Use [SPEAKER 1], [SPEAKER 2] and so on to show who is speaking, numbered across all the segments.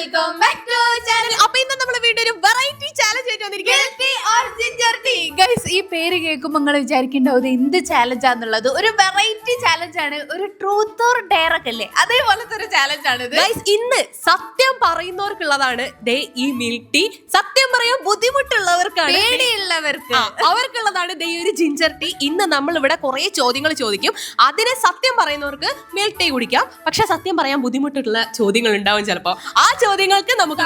[SPEAKER 1] Welcome back to channel. അപ്പൊ ഇന്ന് നമ്മൾ വീണ്ടും ഒരു വെറൈറ്റി ചാലഞ്ച് ആയിട്ട് വന്നിരിക്കുകയാണ്. ഗൈസ്, ഈ പേര് കേൾക്കുമ്പോൾ നിങ്ങൾ വിചാരിക്കേണ്ടാവും എന്ത് ചാലഞ്ചാന്നുള്ളത്. ഒരു വെറൈറ്റി ചാലഞ്ച് ആണ്, ഒരു ട്രൂത്ത് ഓർ ഡെയർ ഒക്കെ അല്ലേ, അതേപോലത്തെ ഒരു ചാലഞ്ച് ആണ് ഇത്.
[SPEAKER 2] ഗൈസ്, ഇന്ന് സത്യം പറയുന്നവർക്കുള്ളതാണ് ദേ ഈ മിൽക്ക് ടീ. സത്യം പറയാൻ ബുദ്ധിമുട്ടുള്ളവർക്കാണ്,
[SPEAKER 1] പേടിയുള്ളവർക്ക്
[SPEAKER 2] അവർക്കുള്ളതാണ് ദേ ഒരു ജിഞ്ചർ ടീ. ഇന്ന് നമ്മൾ ഇവിടെ കുറെ ചോദ്യങ്ങൾ ചോദിക്കും. അതിന് സത്യം പറയുന്നവർക്ക് മിൽക്ക് ടീ കുടിക്കാം. പക്ഷെ സത്യം പറയാൻ ബുദ്ധിമുട്ടുള്ള ചോദ്യങ്ങൾ ഉണ്ടാവും ചിലപ്പോ. ആ ചോദ്യങ്ങൾക്ക് നമുക്ക്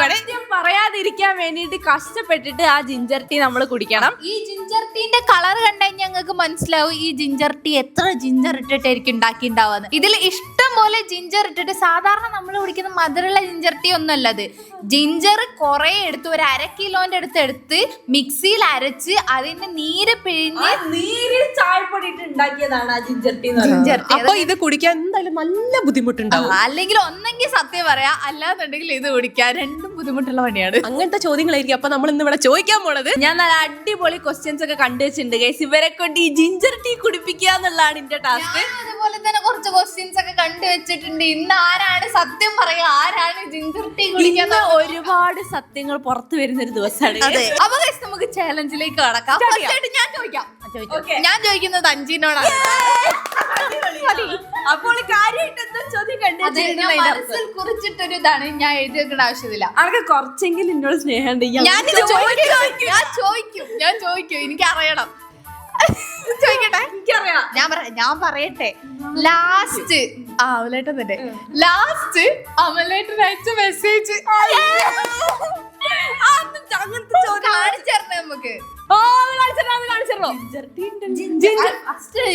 [SPEAKER 3] പറയാതിരിക്കാൻ വേണ്ടിട്ട് കഷ്ടപ്പെട്ടിട്ട് ആ ജിഞ്ചർ ടീ നമ്മൾ കുടിക്കണം.
[SPEAKER 1] ഈ ജിഞ്ചർ ടീന്റെ കളർ കണ്ടാൽ ഞങ്ങൾക്ക് മനസ്സിലാവും ഈ ജിഞ്ചർ ടീ എത്ര ജിഞ്ചർ ഇട്ടിട്ടായിരിക്കും ഉണ്ടാക്കിണ്ടാവുന്നത്. ഇതിൽ ഇഷ്ടം പോലെ ജിഞ്ചർ ഇട്ടിട്ട്, സാധാരണ നമ്മൾ കുടിക്കുന്ന മധുരമുള്ള ജിഞ്ചർ ടീ ഒന്നും അല്ലത്. ജിഞ്ചർ കുറെ എടുത്ത് ഒരു 1/2 കിലോന്റെ എടുത്ത് മിക്സിയിൽ അരച്ച് അതിന്റെ നീര് പിഴിഞ്ഞ്
[SPEAKER 3] നീരിൽ ചായപ്പൊടി ഇട്ട് ഉണ്ടാക്കിയതാണ് ആ ജിഞ്ചർ ടീ.
[SPEAKER 2] അപ്പൊ ഇത് കുടിക്കാൻ എന്തായാലും നല്ല ബുദ്ധിമുട്ടുണ്ടാവും.
[SPEAKER 1] അല്ലെങ്കിൽ ഒന്നെങ്കിൽ സത്യം പറയാ, അല്ലാന്നുണ്ടെങ്കിൽ ഇത് കുടിക്കാൻ രണ്ടും ബുദ്ധിമുട്ടുള്ള പണിയാണ്.
[SPEAKER 2] അങ്ങനത്തെ ചോദ്യങ്ങളായിരിക്കും അപ്പൊ നമ്മൾ ഇന്ന് ഇവിടെ ചോദിക്കാൻ പോണത്.
[SPEAKER 3] ഞാൻ നല്ല അടിപൊളി ക്വസ്റ്റ്യൻസ് ഒക്കെ കണ്ടുവച്ചിട്ടുണ്ട് ഗൈസ്. ഇവരെ കൊണ്ട് ഈ ജിഞ്ചർ ടീ കുടിപ്പിക്കുക എന്നുള്ളതാണ് എന്റെ ടാസ്ക്.
[SPEAKER 1] അതുപോലെ തന്നെ കുറച്ച് ക്വസ്റ്റ്യൻസ് ഒക്കെ കണ്ടുവച്ചിട്ടുണ്ട്. ഇന്ന് ആരാണ് സത്യം പറയാ, ആരാണ് ജിഞ്ചർ ടീ കുടിക്കാൻ?
[SPEAKER 3] ഒരുപാട് സത്യങ്ങൾ പുറത്തു വരുന്ന ഒരു ദിവസമാണ്.
[SPEAKER 1] അപ്പൊ നമുക്ക് ചാലഞ്ചിലേക്ക് കടക്കാം. ഞാൻ ചോദിക്കാം. ഞാൻ ചോദിക്കുന്നത് അഞ്ജിനോടാണ്.
[SPEAKER 3] അപ്പോൾ കാര്യമായിട്ട് എന്താ ചോദ്യം
[SPEAKER 1] മനസ്സിൽ കുറിച്ചിട്ടൊരു ഇതാണ്, ഞാൻ എഴുതി വെക്കേണ്ട ആവശ്യമില്ല.
[SPEAKER 3] അവർക്ക് കുറച്ചെങ്കിലും എന്നോട് സ്നേഹമുണ്ട്.
[SPEAKER 1] ഞാൻ ചോദിക്കും, എനിക്കറിയണം. ചോദിക്കട്ടെ? ഞാൻ പറയട്ടെ. ലാസ്റ്റ് അമലേട്ടൻ തന്നെ ലാസ്റ്റ് അമലേട്ടൻ അയച്ച മെസ്സേജ് കാണിച്ചേരണേ നമുക്ക്.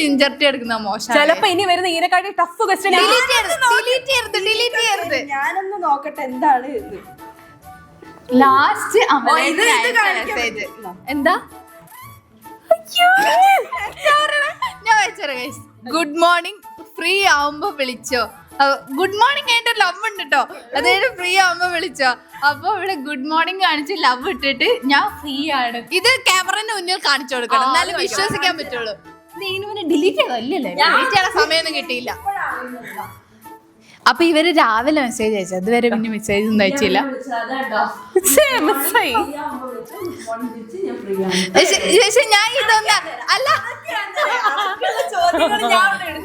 [SPEAKER 1] ജിഞ്ചർ ടീ എടുക്കുന്ന മോശം.
[SPEAKER 2] ചിലപ്പോ ഇനി വരുന്ന ഈനെക്കാട്ടി ടഫ് ക്വസ്റ്റ്യൻ.
[SPEAKER 3] ഞാനൊന്ന് നോക്കട്ടെ എന്താണ്
[SPEAKER 1] ലാസ്റ്റ് മെസ്സേജ് എന്താ? ഞാൻ വെച്ചറ ഗൈസ്. ഗുഡ് മോർണിംഗ്, ഫ്രീ ആവുമ്പോ വിളിച്ചോ. ഗുഡ് മോർണിംഗ് ആയിട്ട് ലവ് ഉണ്ട് കേട്ടോ. അതായത് ഫ്രീ ആവുമ്പോ വിളിച്ചോ. അപ്പൊ ഇവിടെ ഗുഡ് മോർണിംഗ് കാണിച്ച് ലവ് ഇട്ടിട്ട് ഞാൻ ഫ്രീ ആണ്. ഇത് ക്യാമറന്റെ മുന്നിൽ കാണിച്ചു കൊടുക്കണം, എന്നാലും വിശ്വസിക്കാൻ പറ്റുള്ളൂ. ഡിലീറ്റ് ചെയ്തല്ലേ, ഡിലീറ്റ് ചെയ്യാൻ സമയമൊന്നും കിട്ടിയില്ല. അപ്പൊ ഇവര് രാവിലെ മെസ്സേജ് അയച്ചു, അതുവരെ പിന്നെ മെസ്സേജ് ഒന്നും അയച്ചില്ല. പക്ഷെ ഞാൻ ഇതൊന്നും അല്ല,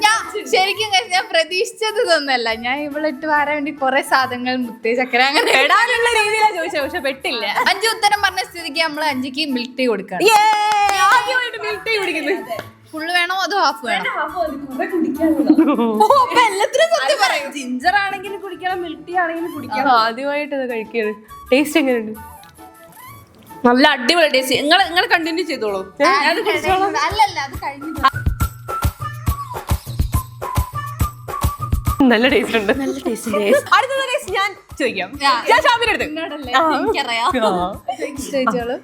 [SPEAKER 1] ഞാൻ ശരിക്കും ഞാൻ പ്രതീക്ഷിച്ചത് ഇതൊന്നല്ല. ഞാൻ ഇവളിട്ട് വരാൻ വേണ്ടി കുറെ സാധനങ്ങൾ മുത്തേ ചക്കര അങ്ങനെ
[SPEAKER 2] പെടാനുള്ള രീതിയിലാണ് ചോദിച്ചത്, പക്ഷെ പെട്ടില്ല.
[SPEAKER 1] 5 ഉത്തരം പറഞ്ഞ സ്ഥിതിക്ക് നമ്മൾ 5ക്ക് മിൽക്ക് ടീ കൊടുക്കണം.
[SPEAKER 2] മിൽക്ക് ടീ കുടിക്കുന്നത്
[SPEAKER 1] ഫുള്ള് വേണോ അതോ ഹാഫ് വേണോ?
[SPEAKER 3] ജിഞ്ചർ ആണെങ്കിലും കുടിക്കണം, മിൽക്ക് ടീ ആണെങ്കിലും കുടിക്കണം.
[SPEAKER 2] ആദ്യമായിട്ട് ഇത് കഴിക്കുന്നത്. ടേസ്റ്റ് എങ്ങനെയുണ്ട്?
[SPEAKER 3] നല്ല അടിപൊളി ടേസ്റ്റ്. നിങ്ങൾ കണ്ടിന്യൂ ചെയ്തോളൂ.
[SPEAKER 1] അല്ലല്ല, അത് കഴിഞ്ഞു.
[SPEAKER 2] നല്ല ടേസ്റ്റ് ഉണ്ട്. നല്ല ടേസ്റ്റ് ഉണ്ട്. അടുത്തത് ഞാൻ ചോദിക്കാം. ഞാൻ ഷാമിനെടുത്ത്
[SPEAKER 1] എനിക്കറിയാം. ചോദിച്ചോളൂ.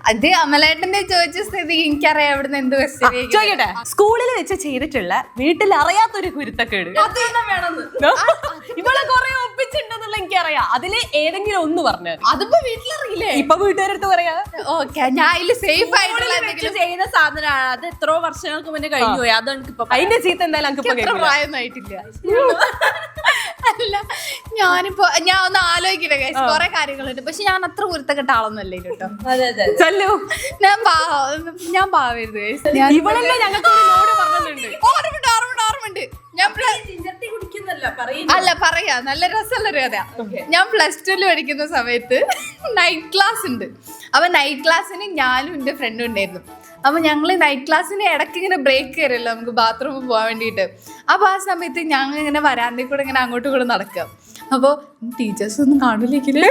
[SPEAKER 1] അത് അമലേട്ടന്റെ ചോദിച്ച സ്ഥിതി എനിക്കറിയാം എവിടുന്ന് എന്ത്
[SPEAKER 2] ചോദിക്കട്ടെ. സ്കൂളിൽ വെച്ച് ചെയ്തിട്ടുള്ള വീട്ടിൽ അറിയാത്തൊരു കുരുത്തക്കേട് ഇവളെ കുറെ ഒപ്പിച്ചിട്ടുണ്ടെന്നുള്ള എനിക്കറിയാം. അതില് ഏതെങ്കിലും ഒന്ന് പറഞ്ഞു.
[SPEAKER 1] അതിപ്പോ വീട്ടിലറിയില്ലേ?
[SPEAKER 2] ഇപ്പൊ വീട്ടുകാരടുത്ത് പറയാ.
[SPEAKER 1] ഓക്കെ, ഞാൻ ഇതില് സേഫ് ആയിട്ടുള്ള
[SPEAKER 3] ചെയ്യുന്ന സാധനമാണ്. അത് എത്രയോ വർഷങ്ങൾക്ക് മുന്നേ കഴിഞ്ഞു പോയി. അത് എനിക്ക്
[SPEAKER 2] അതിന്റെ ചീത്ത എന്തായാലും
[SPEAKER 1] പ്രായമൊന്നും ആയിട്ടില്ല. അല്ല, ഞാൻ ഒന്ന് ആലോചിക്കട്ടെ ഗൈസ്, കുറെ കാര്യങ്ങളുണ്ട്. പക്ഷെ ഞാൻ അത്ര കുരുത്തക്കെട്ട ആളൊന്നും അല്ലേ കേട്ടോ. ഞാൻ പാവരുത്.
[SPEAKER 2] ഇവളല്ലേ ഞങ്ങൾക്ക്
[SPEAKER 1] ഓർമ്മണ്ട്. അല്ല പറയാ, നല്ല രസമുള്ളൊരു കഥ. ഞാൻ +2 പഠിക്കുന്ന സമയത്ത് നൈറ്റ് ക്ലാസ് ഉണ്ട്. അപ്പൊ നൈറ്റ് ക്ലാസ്സിന് ഞാനും എന്റെ ഫ്രണ്ടും ഉണ്ടായിരുന്നു. അപ്പൊ ഞങ്ങള് നൈറ്റ് ക്ലാസ്സിന് ഇടയ്ക്ക് ഇങ്ങനെ ബ്രേക്ക് കയറിയല്ലോ നമുക്ക് ബാത്റൂമിൽ പോകാൻ വേണ്ടിയിട്ട്. അപ്പൊ ആ സമയത്ത് ഞങ്ങൾ ഇങ്ങനെ വരാന്തയിൽ കൂടെ ഇങ്ങനെ അങ്ങോട്ടും ഇങ്ങോട്ടും നടക്കുക. അപ്പൊ ടീച്ചേഴ്സ് ഒന്നും കാണില്ലെങ്കില്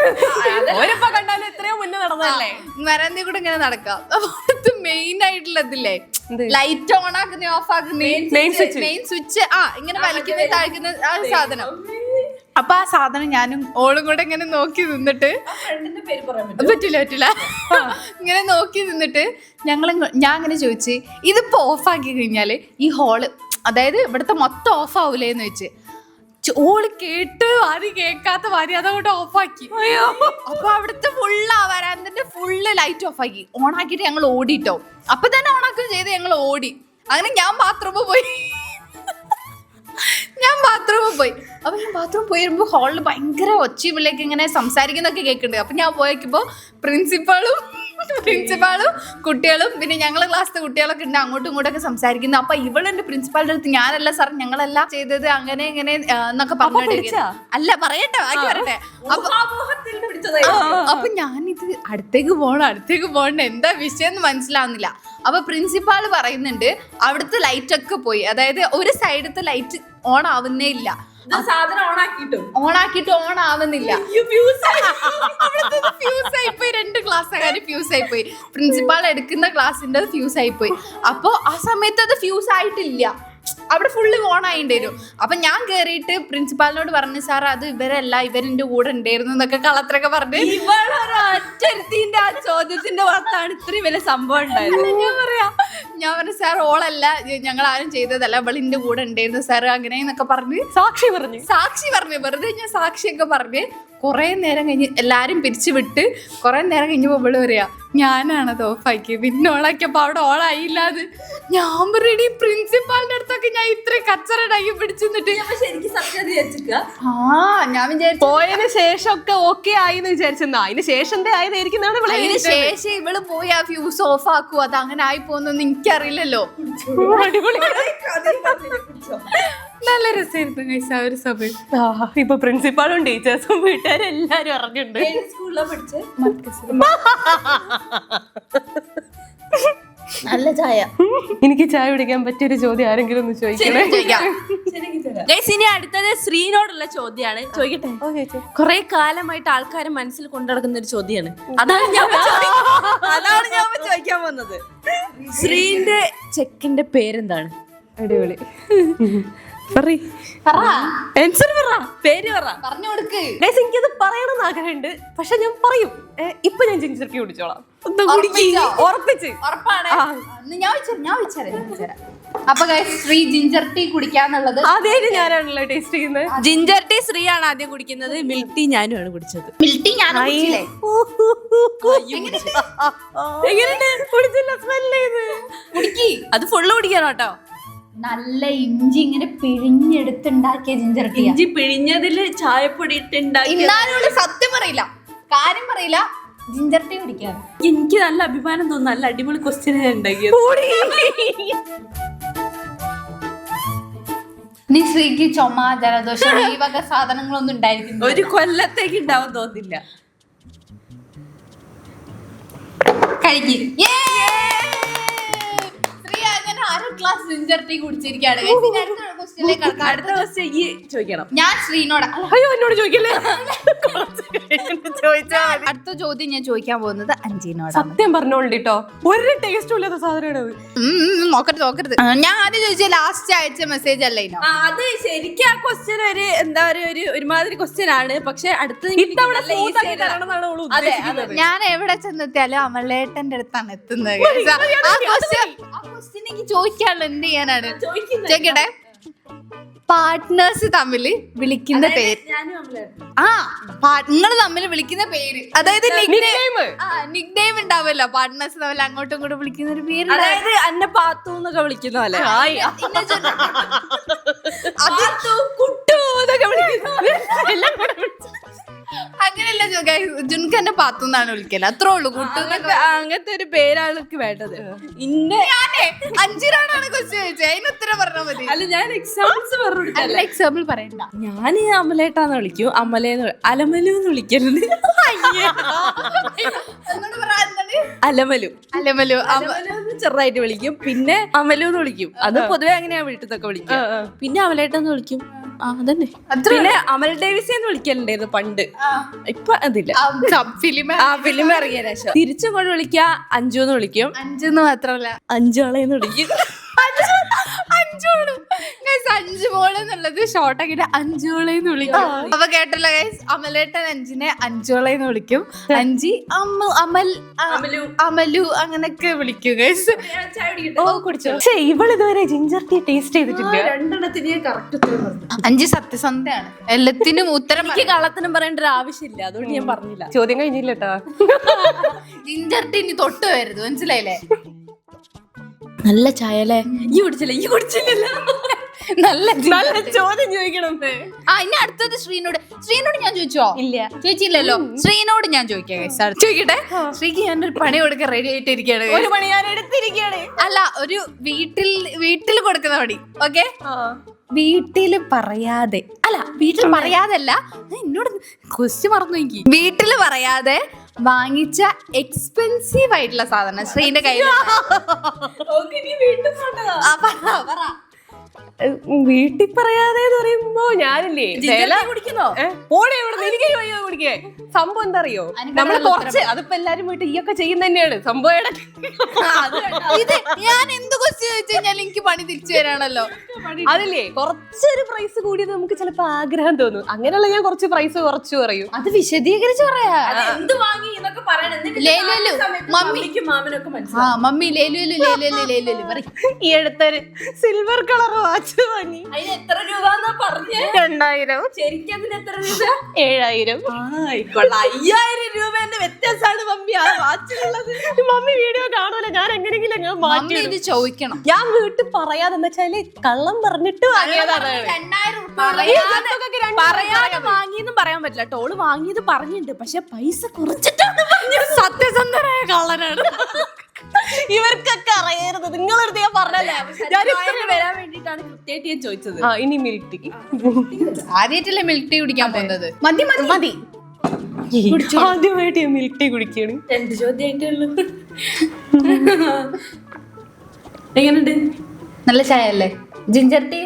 [SPEAKER 2] കണ്ടാലും എത്രയോ മുന്നേ നടന്നല്ലേ.
[SPEAKER 1] വരാന്തയിൽ കൂടെ ഇങ്ങനെ നടക്കാം. അപ്പൊ അടുത്ത് മെയിൻ ആയിട്ടുള്ള ഇതില്ലേ, ലൈറ്റ് ഓൺ ആക്കുന്ന ഓഫ് ആക്കുന്ന മെയിൻ സ്വിച്ച്, ഇങ്ങനെ വലിക്കുന്ന താഴ്ക്കുന്ന ആ സാധനം. അപ്പൊ ആ സാധനം ഞാനും ഓളും കൂടെ ഇങ്ങനെ നോക്കി നിന്നിട്ട്, പറ്റില്ല ഇങ്ങനെ നോക്കി നിന്നിട്ട് ഞാൻ അങ്ങനെ ചോദിച്ച്, ഇതിപ്പോ ഓഫ് ആക്കി കഴിഞ്ഞാല് ഈ ഹോള്, അതായത് ഇവിടുത്തെ മൊത്തം ഓഫ് ആവൂലേന്ന് വെച്ച്. ഓള് കേട്ട് ആരും കേൾക്കാത്ത മാതിരി അതങ്ങോട്ട് ഓഫാക്കി. അപ്പൊ അവിടുത്തെ വരാന്തന്റെ ഫുള്ള് ലൈറ്റ് ഓഫാക്കി. ഓണാക്കിയിട്ട് ഞങ്ങൾ ഓടിട്ടോ. അപ്പൊ തന്നെ ഓണാക്കുകയും ചെയ്ത് ഞങ്ങൾ ഓടി. അങ്ങനെ ഞാൻ ബാത്റൂമിൽ പോയി. ഞാൻ ബാത്റൂമിൽ പോയി. അപ്പൊ ഞാൻ ബാത്റൂമിൽ പോയി വരുമ്പോ ഹാളിൽ ഭയങ്കര ഒച്ചയും വിളിയൊക്കെ ഇങ്ങനെ സംസാരിക്കുന്നൊക്കെ കേൾക്കുന്നുണ്ട്. അപ്പൊ ഞാൻ പോയപ്പോ പ്രിൻസിപ്പാളും കുട്ടികളും പിന്നെ ഞങ്ങളെ ക്ലാസ്സിലെ കുട്ടികളൊക്കെ ഉണ്ട്, അങ്ങോട്ടും ഇങ്ങോട്ടൊക്കെ സംസാരിക്കുന്നു. അപ്പൊ ഇവളുണ്ട് പ്രിൻസിപ്പാളിന്റെ അടുത്ത്, ഞാനല്ല സാർ ഞങ്ങളല്ല ചെയ്തത് അങ്ങനെ ഇങ്ങനെ എന്നൊക്കെ പറഞ്ഞോണ്ടിരിക്കുക. അല്ല പറയട്ടെ, ബാക്കി പറയട്ടെ. അപ്പൊ ഞാനിത് അടുത്തേക്ക് പോകണ്ട എന്താ വിഷയം എന്ന് മനസ്സിലാവുന്നില്ല. അപ്പൊ പ്രിൻസിപ്പാള് പറയുന്നുണ്ട് അവിടുത്തെ ലൈറ്റ് ഒക്കെ പോയി, അതായത് ഒരു സൈഡത്തെ ലൈറ്റ് ഓൺ ആവുന്നേ ഇല്ല, ഓണാക്കിട്ട് ഓൺ ആവുന്നില്ല. ഫ്യൂസ് ആയിപ്പോയി, 2 ക്ലാസ് അങ്ങനെ ഫ്യൂസ് ആയിപ്പോയി. പ്രിൻസിപ്പാൾ എടുക്കുന്ന ക്ലാസ്സിന്റെ ഫ്യൂസ് ആയിപ്പോയി. അപ്പൊ ആ സമയത്ത് അത് ഫ്യൂസ് ആയിട്ടില്ല, അവിടെ ഫുള്ള് ഓൺ ആയിണ്ടായിരുന്നു. അപ്പൊ ഞാൻ കേറിയിട്ട് പ്രിൻസിപ്പാളിനോട് പറഞ്ഞു, സാർ അത് ഇവരല്ല, ഇവരെന്റെ കൂടെ ഉണ്ടായിരുന്നു എന്നൊക്കെ കളത്രൊക്കെ പറഞ്ഞു.
[SPEAKER 3] ഇവളൊരൊറ്റത്തിന്റെ ആ ചോദ്യത്തിന്റെ പുറത്താണ് ഇത്രയും വലിയ സംഭവം ഉണ്ടായത്.
[SPEAKER 1] ഞാൻ പറഞ്ഞു സാർ ഓളല്ല, ഞങ്ങൾ ആരും ചെയ്തതല്ല, ഇവളിന്റെ കൂടെ ഉണ്ടായിരുന്നു സാർ അങ്ങനെ എന്നൊക്കെ പറഞ്ഞ്
[SPEAKER 2] സാക്ഷി
[SPEAKER 1] പറഞ്ഞു. വെറുതെ ഞാൻ സാക്ഷിയൊക്കെ പറഞ്ഞ് കുറെ നേരം കഴിഞ്ഞ് എല്ലാരും പിരിച്ചു വിട്ട് കുറെ നേരം കഴിഞ്ഞപ്പോ ഇവള് പറയാ ഞാനാണത് ഓഫാക്കി, പിന്നെ ഓളാക്കിയപ്പോ അവിടെ ഓളായില്ലാത്. ഞാൻ പറയടി പ്രിൻസിപ്പാളിന്റെ അടുത്തൊക്കെ ഞാൻ ഇത്ര കച്ചറടാക്കി പിടിച്ചിട്ട് ഞാൻ വിചാരിച്ചു
[SPEAKER 2] പോയതിനു ശേഷം ഒക്കെ ഓക്കെ ആയിന്ന് വിചാരിച്ചെന്നാ. അതിന് ശേഷം ആയതായിരിക്കും.
[SPEAKER 1] അതിന് ശേഷം ഇവള് പോയി ആ ഫ്യൂസ് ഓഫ് ആക്കൂ, അത് അങ്ങനെ ആയി പോകുന്നൊന്നും എനിക്കറിയില്ലല്ലോ. നല്ല രസമായിരുന്നു ഗൈസ് ആ ഒരു സമയം.
[SPEAKER 2] ഇപ്പൊ പ്രിൻസിപ്പാളും ടീച്ചേഴ്സും വീട്ടുകാരും എല്ലാരും അറിഞ്ഞിട്ടുണ്ട്.
[SPEAKER 1] നല്ല ചായ.
[SPEAKER 2] എനിക്ക് ചായ കുടിക്കാൻ പറ്റിയൊരു ചോദ്യം ആരെങ്കിലും ഒന്ന് ചോദിക്കണേ.
[SPEAKER 3] ഇനി അടുത്തത് ശ്രീനോടുള്ള ചോദ്യമാണ്. ചോദിക്കട്ടെ? കുറെ കാലമായിട്ട് ആൾക്കാർ മനസ്സിൽ കൊണ്ടുനടക്കുന്ന ഒരു ചോദ്യമാണ്. അതാണ് ഞാൻ ചോദിക്കാൻ വന്നത്. ശ്രീന്റെ ചെക്കന്റെ പേരെന്താണ്?
[SPEAKER 2] അടിപൊളി.
[SPEAKER 3] പേര് പറ,
[SPEAKER 1] പറഞ്ഞു കൊടുക്ക്.
[SPEAKER 2] എനിക്കത് പറയണമെന്ന് ആഗ്രഹമുണ്ട്, പക്ഷെ ഞാൻ പറയും. ഇപ്പൊ ഞാൻ ജിഞ്ചർട്ടി കുടിച്ചോളാം. ഉറപ്പിച്ച്.
[SPEAKER 1] ഉറപ്പാണ്. ഞാൻ വെച്ചേരാം. അപ്പൊ ശ്രീ ജിഞ്ചർ ടീ കുടിക്കാന്നുള്ളത്
[SPEAKER 2] ആദ്യമായിട്ട് ഞാനാണല്ലോ ടേസ്റ്റ് ചെയ്യുന്നത്.
[SPEAKER 3] ജിഞ്ചർ ടീ ശ്രീ ആണ് ആദ്യം കുടിക്കുന്നത്, മിൽക്ക് ടീ ഞാനുമാണ് കുടിച്ചത്.
[SPEAKER 1] മിൽക്ക് ടീ ഞാൻ
[SPEAKER 3] അത് ഫുള്ള് കുടിക്കണം കേട്ടോ.
[SPEAKER 1] നല്ല ഇഞ്ചി ഇങ്ങനെ പിഴിഞ്ഞെടുത്തുണ്ടാക്കിയ ജിഞ്ചർ ടീ.
[SPEAKER 3] ഇഞ്ചി പിഴിഞ്ഞതില് ചായപ്പൊടി ഇട്ടുണ്ടാക്കി.
[SPEAKER 1] എന്നാലും സത്യം പറയില്ല, കാര്യം പറയില്ല, ജിഞ്ചർ ടീ കുടിക്കാറ്.
[SPEAKER 3] എനിക്ക് നല്ല അഭിമാനം തോന്നുന്നു. നല്ല അടിപൊളി ക്വസ്റ്റ്യൻ ഉണ്ടാക്കിയത്.
[SPEAKER 1] നീ ശ്രീക്ക് ചുമ, ജലദോഷം ഈ വക സാധനങ്ങളൊന്നും ഉണ്ടായിരിക്കും
[SPEAKER 3] ഒരു കൊല്ലത്തേക്ക് ഉണ്ടാവും തോന്നില്ല.
[SPEAKER 1] കഴിക്കും. ശ്രീ അങ്ങനെ 6 ഗ്ലാസ് ജിഞ്ചർ ടീ കുടിച്ചിരിക്കുകയാണ്.
[SPEAKER 3] അടുത്ത ക്വസ്റ്റ്യൻ ഈ ചോദിക്കണം.
[SPEAKER 1] ഞാൻ ശ്രീനോട്
[SPEAKER 2] എന്നോട് ചോദിക്കല്ലേ.
[SPEAKER 1] അടുത്ത ചോദ്യം ഞാൻ ചോദിക്കാൻ പോകുന്നത് അഞ്ജീനോട്.
[SPEAKER 2] സത്യം പറഞ്ഞോളിട്ടോ, ഒരു ടേസ്റ്റും ഇല്ലാത്ത സാധനം.
[SPEAKER 1] നോക്കരുത്. ഞാൻ ആദ്യം ചോദിച്ച ലാസ്റ്റ് അയച്ച മെസ്സേജ് അല്ലേ?
[SPEAKER 3] അത് ശരിക്കും ആ ക്വസ്റ്റ്യൻ ഒരു എന്താ ഒരുമാതിരി ക്വസ്റ്റ്യൻ ആണ്. പക്ഷെ അടുത്ത്
[SPEAKER 1] ഞാൻ എവിടെ ചെന്നെത്തിയാലും അമലേട്ടന്റെ അടുത്താണ് എത്തുന്നത്. ആ ക്വസ്റ്റ്യൻ എനിക്ക് ചോദിക്കാനുള്ള എന്ത് ചെയ്യാനാണ് ചോദിക്കട്ടെ. പാർട്ട്നേഴ്സ് തമ്മിൽ വിളിക്കുന്ന പേര്. നിങ്ങൾ തമ്മിൽ വിളിക്കുന്ന പേര്, അതായത് നിക് നെയിം ഉണ്ടാവല്ലോ പാർട്ട്നേഴ്സ് തമ്മിൽ അങ്ങോട്ടും ഇങ്ങോട്ടും വിളിക്കുന്ന ഒരു പേര്.
[SPEAKER 3] അതായത് അന്നെ പാത്തു എന്നൊക്കെ വിളിക്കുന്ന പോലെ,
[SPEAKER 1] അങ്ങനെയല്ല ജുൻഖന്നെ പാത്തു എന്നാണ് വിളിക്കല്, അത്രേ ഉള്ളൂ.
[SPEAKER 3] അങ്ങനത്തെ ഒരു പേരാൾക്ക് വേണ്ടത്.
[SPEAKER 1] അഞ്ചിനാണ് ക്വസ്റ്റ്യൻ ചോദിച്ചത്, അതിന് ഉത്തരം പറഞ്ഞാൽ മതി.
[SPEAKER 3] അല്ല ഞാൻ
[SPEAKER 1] എക്സാമ്പിൾ പറയണ്ട.
[SPEAKER 3] ഞാൻ അമലേട്ടാന്ന് വിളിക്കും, അമലേന്ന് അലമലൂന്ന് വിളിക്കരുത്. അലമലു ചെറുതായിട്ട് വിളിക്കും, പിന്നെ അമലൂന്ന് വിളിക്കും. അത് പൊതുവെ അങ്ങനെയാ വീട്ടിൽ നിന്നൊക്കെ വിളിക്കും. പിന്നെ അമലേട്ടെന്ന് വിളിക്കും. അതന്നെ. പിന്നെ അമൽ ഡേവിസ് എന്ന് വിളിക്കലുണ്ടായിരുന്നു പണ്ട്, ഇപ്പൊ അതില്ല. ഫിലിം ഇറങ്ങിയ ശേഷം തിരിച്ചും കൊണ്ട് വിളിക്കുക അഞ്ചുന്ന് വിളിക്കും.
[SPEAKER 1] അഞ്ചെന്ന് മാത്രമല്ല
[SPEAKER 3] അഞ്ചോളെന്ന് വിളിക്കും.
[SPEAKER 1] അഞ്ചുമോള് എന്നുള്ളത് ഷോർട്ട് ആക്കിട്ട് അഞ്ചോളെന്ന് വിളിക്കും. അപ്പൊ കേട്ടല്ലോ ഗൈസ്, അമലേട്ടൻ അഞ്ചിനെ അഞ്ചോളെന്ന് വിളിക്കും, അഞ്ചി അമലു അങ്ങനൊക്കെ വിളിക്കും ഗൈസ്.
[SPEAKER 2] ഇവളിതുവരെ ജിഞ്ചർ ടീ ടേസ്റ്റ് ചെയ്തിട്ടില്ല.
[SPEAKER 3] രണ്ടെണ്ണത്തിന് കറക്റ്റ്.
[SPEAKER 1] അഞ്ച് സത്യസന്ധയാണ്, എല്ലാത്തിനും ഉത്തരം.
[SPEAKER 3] എനിക്ക് കള്ളത്തിനും പറയേണ്ട ഒരു ആവശ്യമില്ല, അതുകൊണ്ട് ഞാൻ പറഞ്ഞില്ല.
[SPEAKER 2] ചോദ്യം കഴിഞ്ഞില്ല കേട്ടോ.
[SPEAKER 1] ജിഞ്ചർ ടീ ഇനി തൊട്ട് വരുത്, മനസ്സിലായില്ലേ?
[SPEAKER 3] നല്ല ചായ അല്ലേ? ഈ കുടിച്ചില്ലല്ലോ.
[SPEAKER 1] നല്ല
[SPEAKER 2] ചോദ്യം ചോദിക്കണം.
[SPEAKER 1] ഇനി അടുത്തത് ശ്രീനോട് ഞാൻ ചോദിച്ചോ?
[SPEAKER 3] ഇല്ല.
[SPEAKER 1] ചോദിച്ചില്ലല്ലോ. ശ്രീനോട് ഞാൻ ചോദിക്കാം. ചോദിക്കട്ടെ. ശ്രീക്ക് ഞാനൊരു പണി കൊടുക്കാൻ റെഡി ആയിട്ടിരിക്കുകയാണ്.
[SPEAKER 2] ഒരു പണി ഞാൻ എടുത്തിരിക്കുകയാണ്.
[SPEAKER 1] അല്ല, ഒരു വീട്ടിൽ കൊടുക്കുന്ന പണി. ഓക്കെ, വീട്ടിൽ പറയാതെ അല്ല, എന്നോട് ക്വസ്റ്റ്യൻ മറന്നു എനിക്ക്. വീട്ടിൽ പറയാതെ വാങ്ങിച്ച എക്സ്പെൻസീവ് ആയിട്ടുള്ള സാധനം ശ്രീന്റെ കയ്യിൽ.
[SPEAKER 2] വീട്ടിൽ പറയാതെ പറയുമ്പോ ഞാനില്ലേ
[SPEAKER 3] കുടിക്കുന്നോ?
[SPEAKER 2] എനിക്ക് കുടിക്കേ. സംഭവം എന്താ അറിയോ, നമ്മള് കുറച്ച് അതിപ്പോ എല്ലാരും പോയിട്ട് ഈ ഒക്കെ ചെയ്യുന്ന തന്നെയാണ് സംഭവം.
[SPEAKER 1] ഇത് ഞാൻ എന്ത് ക്വസ്റ്റ്യൻ ചോദിച്ചു കഴിഞ്ഞാൽ എനിക്ക് പണി തിരിച്ചു വരാണല്ലോ.
[SPEAKER 2] അതില്ലേ കുറച്ചൊരു പ്രൈസ് കൂടിയത് നമുക്ക് ചിലപ്പോ ആഗ്രഹം തോന്നും. അങ്ങനെയുള്ള ഞാൻ കുറച്ച് പ്രൈസ് കുറച്ച് പറയും.
[SPEAKER 1] അത് വിശദീകരിച്ച് പറയാ.
[SPEAKER 3] എന്ത് വാങ്ങി എന്നൊക്കെ
[SPEAKER 1] മമ്മി ലേലു
[SPEAKER 2] ഈ അടുത്തൊരു സിൽവർ കളർ വാച്ച് വാങ്ങി.
[SPEAKER 3] അതിന് എത്ര രൂപ പറഞ്ഞേ?
[SPEAKER 2] 2000.
[SPEAKER 3] ശരിക്കും അതിന് എത്ര രൂപ?
[SPEAKER 2] 7000.
[SPEAKER 3] 5000 രൂപേന്റെ വ്യത്യാസമാണ് മമ്മി ആ വാച്ചിലുള്ളത്.
[SPEAKER 2] മമ്മി വീഡിയോ കാണൂല, ഞാൻ എങ്ങനെയെങ്കിലും മാറ്റി
[SPEAKER 1] ഇത് ചോദിക്കണം.
[SPEAKER 2] ഞാൻ വീട്ടിൽ പറയാതെന്ന് വെച്ചാല് കള്ളം പറഞ്ഞിട്ട് വാങ്ങിയതാണ്.
[SPEAKER 1] 2000
[SPEAKER 3] പറയാതെ വാങ്ങിയെന്നും പറയാൻ പറ്റില്ല. ടോള് വാങ്ങിയത് പറഞ്ഞിട്ടുണ്ട്, പക്ഷെ പൈസ കുറച്ചിട്ടാണ് പറഞ്ഞത്.
[SPEAKER 1] സത്യസന്ധരായ കള്ളനാണ്.
[SPEAKER 2] ഇവർക്കൊക്കെ അറിയരുത്. നിങ്ങളെടുത്ത് ഞാൻ പറഞ്ഞല്ലേ,
[SPEAKER 3] വരാൻ വേണ്ടിട്ടാണ് കൃത്യമായിട്ട് ഞാൻ ചോദിച്ചത്.
[SPEAKER 2] ഇനി മിൽക്ക് ടീ.
[SPEAKER 1] ആദ്യമായിട്ടല്ലേ മിൽക്ക് ടീ കുടിക്കാൻ പോകുന്നത്? മതി.
[SPEAKER 2] ആദ്യമായിട്ട് ഞാൻ മിൽക്ക് ടീ കുടിക്കുകയാണ്.
[SPEAKER 3] 2 ചോദ്യമായിട്ടുള്ളൂ. എങ്ങനെയുണ്ട്?
[SPEAKER 1] നല്ല ചായ അല്ലേ? ജിഞ്ചർ ടീ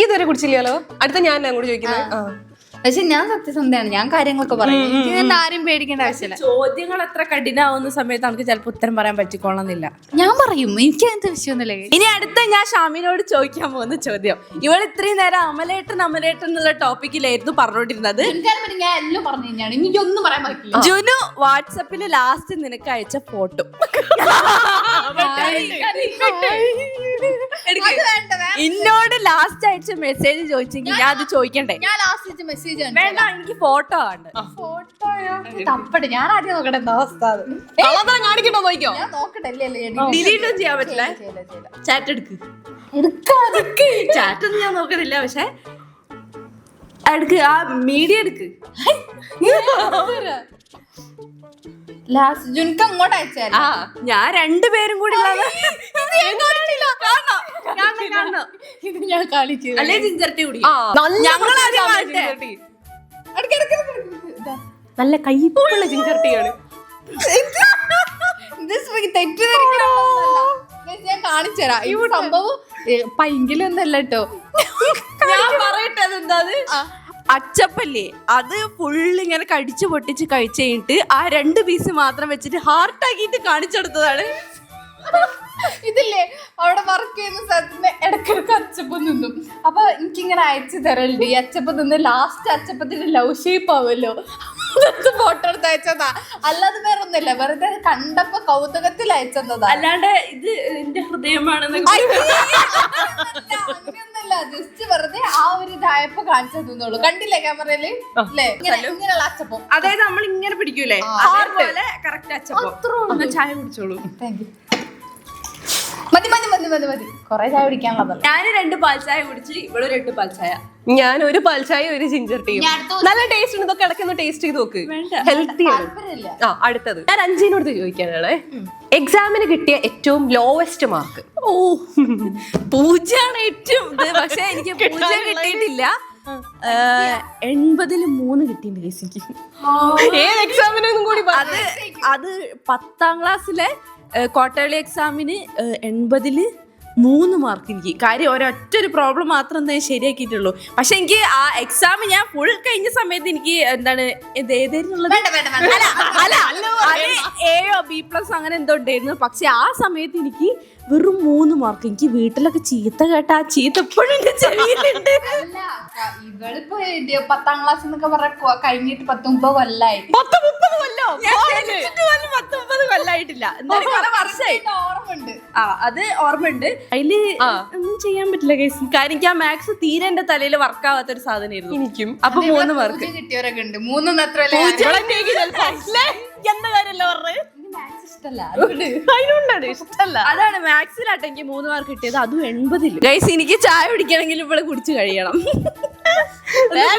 [SPEAKER 2] ഇതുവരെ കുടിച്ചില്ലല്ലോ. അടുത്ത ഞാൻ അങ്ങോട്ട് ചോദിക്കുന്നത്.
[SPEAKER 1] പക്ഷെ ഞാൻ സത്യസന്ധയാണ്, ഞാൻ കാര്യങ്ങളൊക്കെ പറയും. എനിക്ക് ആരും പേടിക്കേണ്ട ആവശ്യമില്ല.
[SPEAKER 3] ചോദ്യങ്ങൾ എത്ര കഠിനാവുന്ന സമയത്ത് നമുക്ക് ചിലപ്പോൾ ഉത്തരം പറയാൻ പറ്റിക്കോളന്നില്ല.
[SPEAKER 1] ഞാൻ പറയും, എനിക്ക് അങ്ങനത്തെ വിഷയമൊന്നുമില്ല.
[SPEAKER 3] ഇനി അടുത്ത ഞാൻ ഷാമിനോട് ചോദിക്കാൻ പോകുന്ന ചോദ്യം, ഇവൾ ഇത്രയും നേരം അമലേട്ടൻ എന്നുള്ള ടോപ്പിക്കിലായിരുന്നു പറഞ്ഞോണ്ടിരുന്നത്.
[SPEAKER 1] ഞാൻ എല്ലാം പറഞ്ഞു കഴിഞ്ഞാണ്, എനിക്കൊന്നും പറയാൻ പറ്റില്ല.
[SPEAKER 3] ജുനു വാട്സപ്പിൽ ലാസ്റ്റ് നിനക്ക് അയച്ച ഫോട്ടോ എന്നോട് ലാസ്റ്റ് അയച്ച മെസ്സേജ് ചോദിച്ചെങ്കിൽ ഞാൻ അത് ചോദിക്കണ്ടേ?
[SPEAKER 1] ഞാൻ ലാസ്റ്റ് മെസ്സേജ്
[SPEAKER 3] വേണ്ട, എനിക്ക് ഫോട്ടോ ആണ്.
[SPEAKER 1] തപ്പട്ടെ, ഞാൻ ആദ്യം നോക്കട്ടെ എന്താ അവസ്ഥ.
[SPEAKER 2] കാണിക്കണ്ടോ നോക്കിയോ?
[SPEAKER 1] ഞാൻ നോക്കട്ടെ.
[SPEAKER 3] ഡിലീറ്റും ചെയ്യാൻ പറ്റില്ല. ചാറ്റ് എടുക്ക്. ചാറ്റ് ഒന്നും ഞാൻ നോക്കുന്നില്ല, പക്ഷെ എടുക്ക്. ആ മീഡിയ എടുക്ക്.
[SPEAKER 1] ലാസ്റ്റ് ജുൻക്ക് അങ്ങോട്ട് അയച്ചാൽ
[SPEAKER 3] ഞാൻ 2 പേരും കൂടി
[SPEAKER 1] ഇത് ഞാൻ കളിച്ചു.
[SPEAKER 3] അല്ലേ ജിഞ്ചർട്ടി കൂടി
[SPEAKER 2] നല്ല കയ്പുള്ള ജിഞ്ചർ ടീയാണ്.
[SPEAKER 1] ഞാൻ കാണിച്ചു തരാം. ഈ സംഭവം പൈങ്കിലൊന്നല്ല കേട്ടോ.
[SPEAKER 3] ഞാൻ പറയട്ടെ അതെന്താ. അച്ചപ്പല്ലേ, അത് ഫുള്ള് ഇങ്ങനെ കടിച്ചു പൊട്ടിച്ച് കഴിച്ചു കഴിഞ്ഞിട്ട് ആ 2 പീസ് മാത്രം വെച്ചിട്ട് ഹാർട്ട് ആക്കിയിട്ട് കാണിച്ചെടുത്തതാണ്.
[SPEAKER 1] ഇതില്ലേ അവിടെ വർക്ക് ചെയ്യുന്ന സ്ഥലത്തിന് ഇടക്കിടക്ക് അച്ചപ്പം നിന്നും. അപ്പൊ എനിക്കിങ്ങനെ അയച്ചു തരലുണ്ട്. ഈ അച്ചപ്പം നിന്ന് ലാസ്റ്റ് അച്ചപ്പത്തിന്റെ ലവ് ഷേപ്പ് ആവുമല്ലോ, ഫോട്ടോ എടുത്ത് അയച്ചതാ. അല്ലാതെ വേറെ ഒന്നുമില്ല, വെറുതെ കണ്ടപ്പോ കൗതുകത്തിൽ അയച്ചതാ.
[SPEAKER 3] അല്ലാണ്ട് ഇത് എന്റെ ഹൃദയമാണെന്ന്
[SPEAKER 1] അങ്ങനെയൊന്നുമല്ല, ജസ്റ്റ് വെറുതെ ആ ഒരു ഇതായപ്പോ കാണിച്ചു തന്നുള്ളൂ. കണ്ടില്ലേ ക്യാമറയില്? അല്ലേ ഇങ്ങനെയുള്ള അച്ചപ്പം.
[SPEAKER 3] അതായത് നമ്മൾ ഇങ്ങനെ പിടിക്കൂലേ, അതേപോലെ കറക്റ്റ് അച്ചപ്പം. ചായ കുടിച്ചോളൂ.
[SPEAKER 1] Thank you. മതി കൊറേ ചായ കുടിക്കാനുള്ളതല്ല.
[SPEAKER 3] ഞാൻ 2 പാൽ ചായ കുടിച്ച്, ഇവള് 2 പാൽ ചായ.
[SPEAKER 2] ഞാൻ 1 പാൽ ചായ 1 ജിഞ്ചർ ടീയും. നല്ല ടേസ്റ്റ് ഉണ്ട്. ഇതൊക്കെ ഇടയ്ക്കൊന്ന് ടേസ്റ്റ് ചെയ്ത് നോക്ക്, ഹെൽത്തി ആണ്. അടുത്തത് ഞാൻ 5 ചോദിക്കാനാണ്. എക്സാമിന് കിട്ടിയ ഏറ്റവും ലോവസ്റ്റ് മാർക്ക്?
[SPEAKER 3] 0 ഏറ്റവും ഇത്. പക്ഷെ എനിക്ക് 0 കിട്ടിയിട്ടില്ല. 80-ൽ 3 കിട്ടിയിട്ടുണ്ട് എനിക്ക്.
[SPEAKER 2] ഏത് എക്സാമിനും കൂടി
[SPEAKER 3] അത് 10ാം ക്ലാസ്സിലെ ക്വാർട്ടർലി എക്സാമിന് 80-ൽ 3 മാർക്ക് എനിക്ക്. കാര്യം ഒരൊറ്റൊരു പ്രോബ്ലം മാത്രം ഞാൻ ശരിയാക്കിയിട്ടുള്ളൂ. പക്ഷെ എനിക്ക് ആ എക്സാം ഞാൻ ഫുൾ കഴിഞ്ഞ സമയത്ത് എനിക്ക് എന്താണ് ഏതായിരുന്നുള്ളത്, A+B+ അങ്ങനെ എന്തോ ഉണ്ടായിരുന്നു. പക്ഷെ ആ സമയത്ത് എനിക്ക് വെറും 3 മാർക്ക്. എനിക്ക് വീട്ടിലൊക്കെ ചീത്ത കേട്ട ആ ചീത്ത എപ്പോഴും എന്റെ ചെവിയിലുണ്ട്.
[SPEAKER 1] ഇവളിപ്പോ 10ാം ക്ലാസ് എന്നൊക്കെ പറഞ്ഞ കഴിഞ്ഞിട്ട് 10-30 കൊല്ലായി.
[SPEAKER 2] 30 കൊല്ലോ?
[SPEAKER 3] 19 കൊല്ലായിട്ടില്ല, എന്തായാലും കുറെ വർഷമായി.
[SPEAKER 1] ഓർമ്മയുണ്ട്.
[SPEAKER 3] അത് ഓർമ്മയുണ്ട്. അതില് ഒന്നും ചെയ്യാൻ പറ്റില്ല കേസ്. കാര്യം എനിക്ക് ആ മാത്സ് തീരെ എന്റെ തലയിൽ വർക്ക് ആവാത്തൊരു സാധനമായിരുന്നു.
[SPEAKER 2] എനിക്കും.
[SPEAKER 3] അപ്പൊ 3 മാർക്ക്
[SPEAKER 1] കിട്ടിയവരൊക്കെ ഉണ്ട്. 3 അത്ര
[SPEAKER 2] എന്താ കാര്യമല്ല പറഞ്ഞത്?
[SPEAKER 1] ഇഷ്ടല്ല
[SPEAKER 2] അതിനോണ്ടാണ് ഇഷ്ടല്ല.
[SPEAKER 3] അതാണ് മാത്സിലാട്ടെ എനിക്ക് 3 മാർക്ക് കിട്ടിയത്, അതും 80. ഗൈസ് എനിക്ക് ചായ കുടിക്കണമെങ്കിൽ ഇവിടെ കുടിച്ചു കഴിയണം.